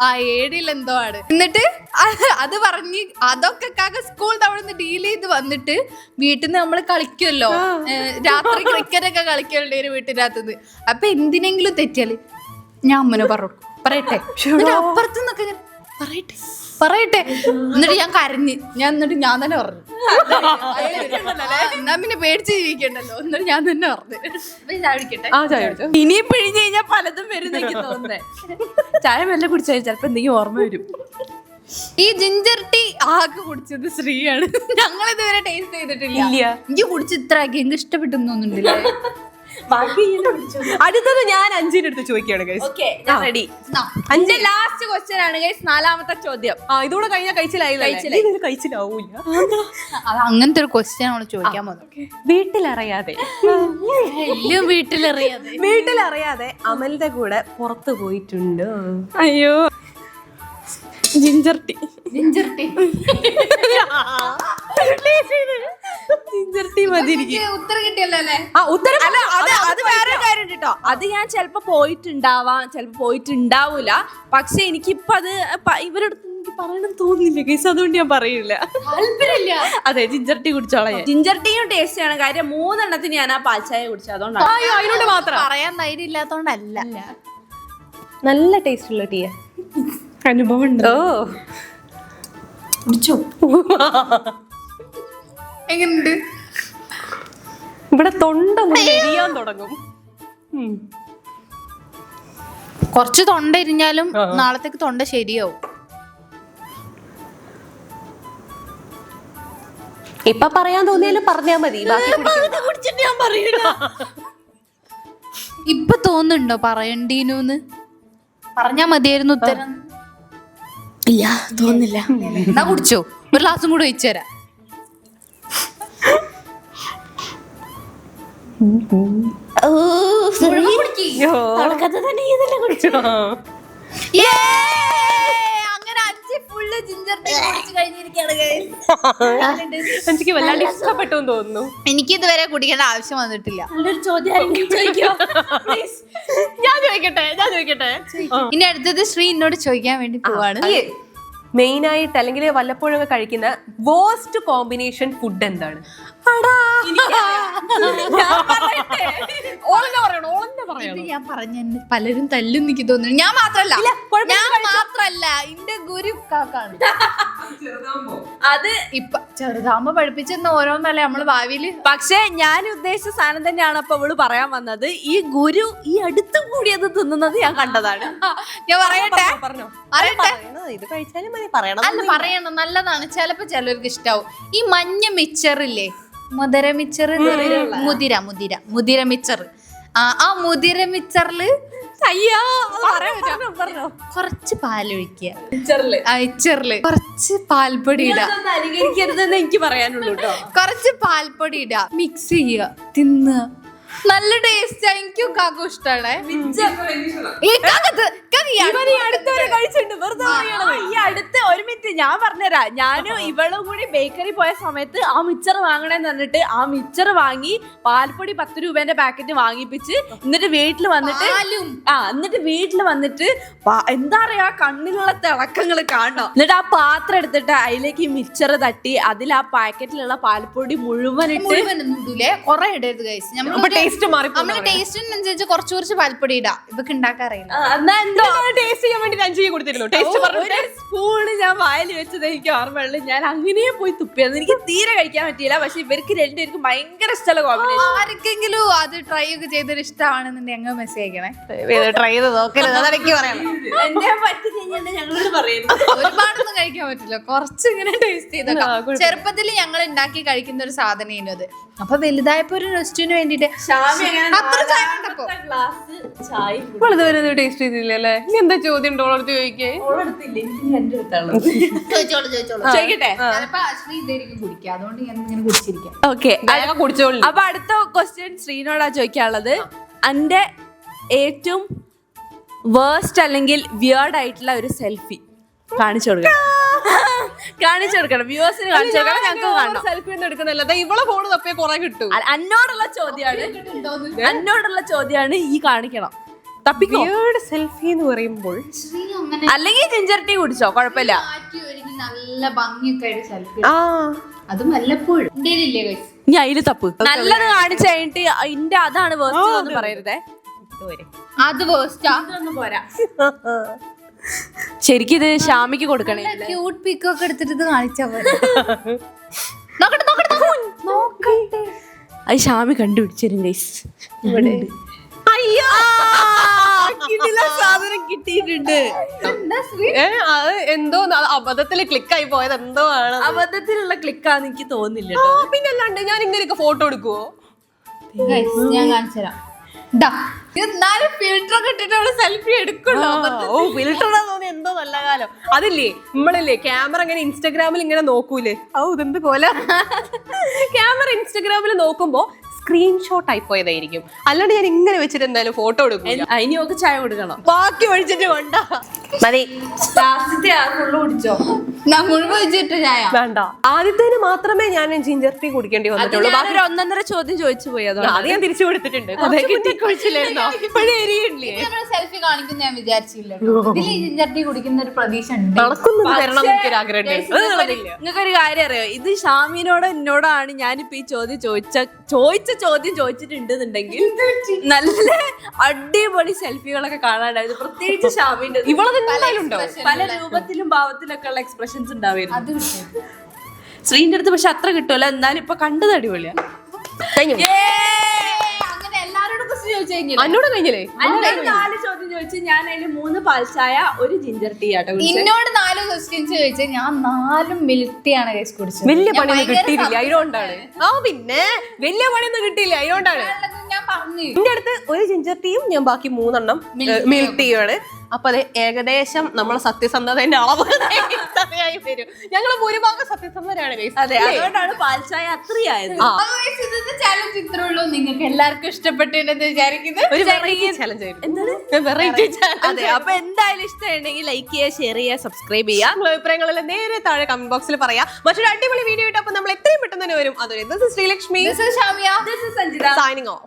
[SPEAKER 1] 6 7 എന്തോ ആണ്. എന്നിട്ട് അത് പറഞ്ഞ് അതൊക്കെ കാക്ക സ്കൂൾ അവിടെ ഡീൽ ചെയ്ത് വന്നിട്ട് വീട്ടിൽ നിന്ന് നമ്മള് കളിക്കുമല്ലോ, രാത്രി ക്രിക്കറ്റ് ഒക്കെ കളിക്കലുണ്ട് ഒരു വീട്ടിനകത്തുനിന്ന്. അപ്പൊ എന്തിനെങ്കിലും തെറ്റിയാല് ഞാൻ അമ്മനെ പറയട്ടെ അപ്പുറത്തുനിന്നൊക്കെ പറയട്ടെ എന്നിട്ട് ഞാൻ കരഞ്ഞ് എന്നിട്ട് ഞാൻ തന്നെ പറഞ്ഞു. എന്നാ പിന്നെ പേടിച്ച് ജീവിക്കണ്ടല്ലോ. എന്നിട്ട് ഞാൻ തന്നെ പറഞ്ഞു ചായ കുടിക്കട്ടെ.
[SPEAKER 3] ഇനിയും പിഴിഞ്ഞ് കഴിഞ്ഞാൽ പലതും വരുന്നെനിക്ക് തോന്നുന്നേ. ചായ മെല്ലെ കുടിച്ചാൽ ചിലപ്പോ എന്തെങ്കിലും ഓർമ്മ വരും.
[SPEAKER 1] ഈ ജിഞ്ചർ ടീ ആകെ കുടിച്ചത് ശ്രീയാണ്. ഞങ്ങൾ ഇതുവരെ ടേസ്റ്റ് ചെയ്തിട്ടില്ല. എനിക്ക് കുടിച്ച് ഇത്ര ആക്കി എനിക്ക് ഇഷ്ടപ്പെട്ടെന്ന് തോന്നുന്നുണ്ടല്ലേ?
[SPEAKER 2] അടുത്തത് ഞാൻ 5ന്റെ അടുത്ത് ചോദിക്കുകയാണ്.
[SPEAKER 3] റെഡി. 5 ലാസ്റ്റ് ക്വസ്റ്റ്യൻ ആണ് ഗൈസ്. 4ാമത്തെ ചോദ്യം.
[SPEAKER 2] ഇതോടെ കഴിഞ്ഞാൽ കഴിച്ചിലാവൂല.
[SPEAKER 1] അത് അങ്ങനത്തെ ഒരു ക്വസ്റ്റ്യൻ അവള് ചോദിക്കാൻ പോകുന്നത്.
[SPEAKER 2] വീട്ടിലറിയാതെ വീട്ടിലറിയാതെ അമലിന്റെ കൂടെ പുറത്തു പോയിട്ടുണ്ട്.
[SPEAKER 3] അയ്യോ ജിഞ്ചർ ടീ മതി.
[SPEAKER 1] ഉത്തരം കിട്ടിയല്ലോ അല്ലേ?
[SPEAKER 3] അത് വേറെ കാര്യം കേട്ടോ. അത് ഞാൻ ചിലപ്പോ പോയിട്ടുണ്ടാവാം, ചിലപ്പോ പോയിട്ടുണ്ടാവൂല. പക്ഷെ എനിക്കിപ്പോ അത് ഇവരുടെ എനിക്ക് പറയണം തോന്നുന്നില്ല കേസ്, അതുകൊണ്ട് ഞാൻ പറയില്ല.
[SPEAKER 1] താല്പര്യമില്ല.
[SPEAKER 3] അതെ, ജിഞ്ചർ ടീ കുടിച്ചോളാം. ജിഞ്ചർ ടീയും ടേസ്റ്റ് ആണ് കാര്യം. 3 എണ്ണത്തിന് ഞാൻ ആ പാൽച്ചായ കുടിച്ചത് അതുകൊണ്ടാണ്.
[SPEAKER 2] അതിനോട് മാത്രം
[SPEAKER 1] പറയാൻ ധൈര്യം ഇല്ലാത്തോണ്ടല്ല.
[SPEAKER 2] നല്ല ടേസ്റ്റ് ഉള്ള ടീ
[SPEAKER 3] അനുഭവം ഉണ്ട്.
[SPEAKER 2] ഓ
[SPEAKER 1] കുടിച്ചോ? എങ്ങനെയുണ്ട്?
[SPEAKER 2] ഇവിടെ തൊണ്ട എരിയാൻ തുടങ്ങും.
[SPEAKER 1] കുറച്ച് തൊണ്ട ഇരിഞ്ഞാലും നാളത്തേക്ക് തൊണ്ട ശരിയാവും.
[SPEAKER 2] ഇപ്പൊ പറയാൻ തോന്നിയാലും പറഞ്ഞാ മതി.
[SPEAKER 3] കുടിച്ചിട്ട് ഞാൻ പറയണ.
[SPEAKER 1] ഇപ്പൊ തോന്നുന്നുണ്ടോ പറയണ്ടീനൂന്ന്? പറഞ്ഞാ മതിയായിരുന്നു ഉത്തരം.
[SPEAKER 3] ഇല്ല, തോന്നില്ല.
[SPEAKER 1] എന്നാ കുടിച്ചോ, ഒരു ഗ്ലാസും കൂടെ ഒഴിച്ചു തരാം. അങ്ങനെ 5 ഫുള്ള് ജിഞ്ചർ ടീ കുടിച്ച് കഴിഞ്ഞിരിക്കുകയാണ് guys.
[SPEAKER 2] എനിക്ക് വല്ലാണ്ട് ഇഷ്ടപ്പെട്ടു എന്ന് തോന്നുന്നു.
[SPEAKER 1] എനിക്ക് ഇതുവരെ കുടിക്കേണ്ട ആവശ്യം വന്നിട്ടില്ല.
[SPEAKER 3] നല്ലൊരു ചോദ്യം ചോദിക്കോ?
[SPEAKER 2] ഞാൻ ചോദിക്കട്ടെ.
[SPEAKER 1] ഇനി അടുത്തത് ശ്രീ എന്നോട് ചോദിക്കാൻ വേണ്ടി പോവാണ്.
[SPEAKER 2] മെയിൻ ആയിട്ട് അല്ലെങ്കിൽ വല്ലപ്പോഴൊക്കെ കഴിക്കുന്ന വേസ്റ്റ് കോമ്പിനേഷൻ ഫുഡ് എന്താണ്?
[SPEAKER 1] ഇത് ഞാൻ പറഞ്ഞ പലരും തല്ലും എനിക്ക് തോന്നുന്നു. ഞാൻ മാത്രല്ല എന്റെ ഗുരു കാക്കാണ്.
[SPEAKER 3] അത്
[SPEAKER 1] ഇപ്പൊ ചെറുതാകുമ്പോ പഠിപ്പിച്ചെന്ന് ഓരോന്നല്ലേ നമ്മള് ഭാവിയില്.
[SPEAKER 3] പക്ഷെ ഞാൻ ഉദ്ദേശിച്ച സാധനം തന്നെയാണ് അപ്പൊ അവള് പറയാൻ വന്നത്. ഈ ഗുരു ഈ അടുത്തും കൂടി അത് തിന്നുന്നത് ഞാൻ കണ്ടതാണ്.
[SPEAKER 1] ഞാൻ പറയട്ടെ
[SPEAKER 2] പറഞ്ഞോ.
[SPEAKER 3] ഇത് കഴിച്ചാലും മതി പറയണം.
[SPEAKER 1] അല്ല പറയണം, നല്ലതാണ്. ചിലപ്പോ ചിലർക്ക് ഇഷ്ടാവും. ഈ മഞ്ഞ മിച്ചറില്ലേ, മുതിര മിച്ചർ, മുതിര മിച്ചർ. ആ മുതിര മിച്ചറില് കുറച്ച് പാലൊഴിക്കുക. മിച്ചറില് കുറച്ച് പാൽപ്പൊടി ഇടുക.
[SPEAKER 3] അനുകരിക്കരുതെന്ന് എനിക്ക് പറയാനുള്ളൂ കേട്ടോ.
[SPEAKER 1] കുറച്ച് പാൽപ്പൊടി ഇടുക, മിക്സ് ചെയ്യുക, തിന്നുക. നല്ല ടേസ്റ്റ്. എനിക്കും കാക്കും ഇഷ്ടമാണ്.
[SPEAKER 3] ഈ അടുത്ത് ഒരു മിനിറ്റ് ഞാൻ പറഞ്ഞുതരാം. ഞാനും ഇവളും കൂടി ബേക്കറി പോയ സമയത്ത് ആ മിച്ചർ വാങ്ങണേന്ന് പറഞ്ഞിട്ട് ആ മിച്ചർ വാങ്ങി പാൽപ്പൊടി 10 രൂപേന്റെ പാക്കറ്റ് വാങ്ങിപ്പിച്ച് എന്നിട്ട് വീട്ടിൽ വന്നിട്ട് എന്താ പറയാ കണ്ണിലുള്ള തിളക്കങ്ങൾ കാണണം. എന്നിട്ട് ആ പാത്രം എടുത്തിട്ട് അതിലേക്ക് ഈ മിച്ചർ തട്ടി അതിൽ ആ പാക്കറ്റിലുള്ള പാൽപ്പൊടി മുഴുവൻ
[SPEAKER 1] കൊറേ ഇടരുത് ഗൈസ്. നമ്മള് ടേസ്റ്റിനനുസരിച്ച് കുറച്ച് പാൽപ്പൊടി ഇടാം. ഇവക്ക് ഉണ്ടാക്കാറിയില്ല.
[SPEAKER 3] സ്പൂണ് ഞാൻ വായിൽ വെച്ചത് എനിക്ക് ഓർമ്മയുള്ളൂ. ഞാൻ അങ്ങനെ പോയി തുപ്പിയത്. എനിക്ക് തീരെ കഴിക്കാൻ പറ്റിയില്ല. പക്ഷെ ഇവർക്ക് രണ്ടുപേർക്കും ഭയങ്കര ഇഷ്ടമുള്ള കോമ്പിനേഷൻ.
[SPEAKER 1] ആർക്കെങ്കിലും അത് ട്രൈ ഒക്കെ ചെയ്തൊരു ഇഷ്ടമാണെന്നുണ്ടെങ്കിൽ ഞങ്ങൾ മെസ്സേജ് അയക്കണേ.
[SPEAKER 2] ട്രൈ ചെയ്ത് നോക്കരുത്, അതെനിക്ക് പറയണം.
[SPEAKER 3] ഞങ്ങളോട് പറയുന്നത്
[SPEAKER 1] ഒരുപാടൊന്നും കഴിക്കാൻ പറ്റില്ല. കുറച്ച് ഇങ്ങനെ ടേസ്റ്റ് ചെയ്തേക്കാം. ചെറുപ്പത്തിൽ ഞങ്ങൾ ഉണ്ടാക്കി കഴിക്കുന്ന ഒരു സാധനം അത്. അപ്പൊ വലുതായപ്പോ ഒരു റെസ്റ്റിന് വേണ്ടിട്ട്
[SPEAKER 2] ടേസ്റ്റ് ചെയ്തില്ലല്ലേ? ഇനി എന്താ ചോദ്യം ഉണ്ടോ ചോദിക്കേ?
[SPEAKER 3] ചോദിക്കട്ടെ. ഓക്കെ,
[SPEAKER 2] കുടിച്ചോളൂ.
[SPEAKER 3] അപ്പൊ അടുത്ത ക്വസ്റ്റ്യൻ ശ്രീനോടാ ചോദിക്കാനുള്ളത്. എന്റെ ഏറ്റവും വേസ്റ്റ് അല്ലെങ്കിൽ വിയേർഡ് ആയിട്ടുള്ള ഒരു സെൽഫി കാണിച്ചു കൊടുക്കണം. വ്യൂവേഴ്സിന് കാണിച്ചു കൊടുക്കണം. ഞങ്ങൾക്ക് കാണാം.
[SPEAKER 2] സെൽഫി ഒന്നും എടുക്കണല്ലോ. ഇവളെ ഫോണ് തപ്പിയ കുറെ കിട്ടും.
[SPEAKER 3] എന്നോടുള്ള ചോദ്യമാണ് ഈ കാണിക്കണം. തപ്പിക്കോ.
[SPEAKER 2] സെൽഫി എന്ന് പറയുമ്പോൾ
[SPEAKER 3] അല്ലെങ്കിൽ ജിഞ്ചർ ടീ കുടിച്ചോ, കുഴപ്പമില്ല.
[SPEAKER 1] നല്ല ഭംഗിയൊക്കെ സെൽഫി അത് വല്ലപ്പോഴും
[SPEAKER 3] ഇനി അതില് തപ്പ്. നല്ലത് കാണിച്ചു കഴിഞ്ഞിട്ട് ഇന്റെ അതാണ് വേസ്റ്റ് എന്ന് പറയരുതേ.
[SPEAKER 1] അത് വേസ്റ്റാ
[SPEAKER 3] പോരാ. ശരിക്കും ഇത് ഷാമിക്ക് കൊടുക്കണേ.
[SPEAKER 1] ക്യൂട്ട് പിക്കൊക്കെ എടുത്തിട്ട് ഇത് കാണിച്ചാ പോലെ.
[SPEAKER 3] അത് ഷാമി കണ്ടുപിടിച്ചിരും ഗൈസ്. സാധനം കിട്ടിയിട്ടുണ്ട്.
[SPEAKER 2] എന്തോ അബദ്ധത്തിൽ ക്ലിക്കായി പോയത് എന്തോ ആണ്.
[SPEAKER 3] അബദ്ധത്തിലുള്ള ക്ലിക്കാന്ന് എനിക്ക് തോന്നുന്നില്ല.
[SPEAKER 2] പിന്നല്ലാണ്ട് ഞാൻ ഇങ്ങനെയൊക്കെ ഫോട്ടോ എടുക്കുവോ?
[SPEAKER 1] ഞാൻ കാണിച്ചുതരാം. ഫിൽറ്റർ ഇട്ടിട്ട് സെൽഫി എടുക്കണോ?
[SPEAKER 2] ഫിൽറ്റർ തോന്നി എന്തോ നല്ല കാലം. അതില്ലേ നമ്മളില്ലേ ക്യാമറ ഇങ്ങനെ ഇൻസ്റ്റാഗ്രാമിൽ ഇങ്ങനെ നോക്കൂലേ? ഇതെന്ത് പോലെ ക്യാമറ ഇൻസ്റ്റാഗ്രാമിൽ നോക്കുമ്പോ സ്ക്രീൻഷോട്ട് ആയി പോയതായിരിക്കും. അല്ലാണ്ട് ഞാൻ ഇങ്ങനെ വെച്ചിട്ട് എന്തായാലും ഫോട്ടോ എടുക്കും.
[SPEAKER 3] അതിന് ഒക്കെ ചായ കൊടുക്കണം.
[SPEAKER 2] ബാക്കി ഒഴിച്ചിട്ട് വേണ്ട. മതി.
[SPEAKER 3] ലാസ്റ്റത്തെ ഫുള്ള് കുടിച്ചോ?
[SPEAKER 1] ഞാൻ മുഴുവൻ വെച്ചിട്ട് ചായ
[SPEAKER 2] വേണ്ട. ആദ്യത്തേന് മാത്രമേ ഞാൻ ജിഞ്ചർ ടീ കുടിക്കേണ്ടി വന്നിട്ടുള്ളൂ.
[SPEAKER 3] ബാക്കി 1.5 ചോദ്യം ചോദിച്ചു പോയി.
[SPEAKER 2] അത് ഞാൻ തിരിച്ചു കൊടുത്തിട്ടുണ്ട്.
[SPEAKER 1] സെൽഫി കാണിക്കുന്ന ഞാൻ വിചാരിച്ചില്ല. ഇതിൽ ജിഞ്ചർ ടീ കുടിക്കുന്ന ഒരു പ്രതീക്ഷ ഉണ്ട്.
[SPEAKER 2] നടക്കുന്നത് തരണം എന്നൊരു ആഗ്രഹമുണ്ട്.
[SPEAKER 3] നിങ്ങൾക്കൊരു കാര്യം അറിയോ? ഇത് ഷാമിനോടോ എന്നോടാണ് ഞാനിപ്പോ ഈ ചോദ്യം ചോദിച്ച ചോദ്യം ചോദിച്ചിട്ടുണ്ടെന്നുണ്ടെങ്കിൽ നല്ല അടിപൊളി സെൽഫികളൊക്കെ കാണാണ്ടായിരുന്നു. പ്രത്യേകിച്ച് ഷാമിന്റെ പല രൂപത്തിലും ഭാവത്തിലും ഒക്കെ ഉള്ള എക്സ്പ്രഷൻസ് ഉണ്ടായിരുന്നു.
[SPEAKER 1] അത് കിട്ടും.
[SPEAKER 3] ശ്രീന്റെ അടുത്ത് പക്ഷെ അത്ര കിട്ടുമല്ലോ. എന്നാലും ഇപ്പൊ കണ്ടത് അടിപൊളിയാ.
[SPEAKER 1] അങ്ങനെ എല്ലാരോടും ക്വസ്റ്റ്യൻ ചോദിച്ചെങ്കിൽ
[SPEAKER 2] എന്നോട് കഴിഞ്ഞില്ലേ?
[SPEAKER 3] 4 ചോദ്യം ചോദിച്ചു. ഞാൻ അതിൽ 3 പാൽച്ചായ 1 ജിഞ്ചർ ടീ ആട്ടോ.
[SPEAKER 1] എന്നോട് 4 ക്വസ്റ്റ്യൻസ് ചോദിച്ചാൽ ഞാൻ 4 മിൽക്ക് ടീ ആണ് കേസ് കുടിച്ചത്.
[SPEAKER 2] വലിയ പണിയൊന്നും കിട്ടിയില്ല, അതുകൊണ്ടാണ്. പിന്നെ വലിയ പണിയൊന്നും കിട്ടിയില്ല, അതുകൊണ്ടാണ്
[SPEAKER 1] ഞാൻ പറഞ്ഞു.
[SPEAKER 2] എന്റെ അടുത്ത് 1 ജിഞ്ചർ ടീയും ഞാൻ ബാക്കി 3 എണ്ണം മിൽക്ക് ടീയാണ്. അപ്പൊ അത് ഏകദേശം നമ്മൾ സത്യസന്ധതന്റെ അളവ് ഇത്രയായി വരും. ഞങ്ങൾ ഭൂരിഭാഗം സത്യസന്ധരാണ്.
[SPEAKER 3] അതെ, അതുകൊണ്ടാണ് പാൽച്ചായ അത്രയായത്.
[SPEAKER 1] ചാലഞ്ച് ഇത്രേ ഉള്ളൂ. നിങ്ങൾക്ക് എല്ലാവർക്കും ഇഷ്ടപ്പെട്ടിട്ടുണ്ടെന്ന് വിചാരിക്കുന്നത്.
[SPEAKER 2] ഒരു വെറൈറ്റി ചാലഞ്ച് ആയിരുന്നു. വെറൈറ്റി
[SPEAKER 3] അതെ, അപ്പൊ എന്തായാലും ഇഷ്ടമുണ്ടെങ്കിൽ ലൈക്ക് ചെയ്യുക, ഷെയർ ചെയ്യുക, സബ്സ്ക്രൈബ് ചെയ്യുക.
[SPEAKER 2] നിങ്ങളുടെ അഭിപ്രായങ്ങളെല്ലാം നേരെ താഴെ കമന്റ് ബോക്സിൽ പറയാം. മറ്റൊരു അടിപൊളി വീഡിയോ ആയിട്ട് അപ്പൊ നമ്മൾ എത്രയും പെട്ടെന്ന് തന്നെ വരും. അതൊരു Sreelakshmi,
[SPEAKER 1] This is Shamya.
[SPEAKER 3] This is Sanjita.
[SPEAKER 2] signing off.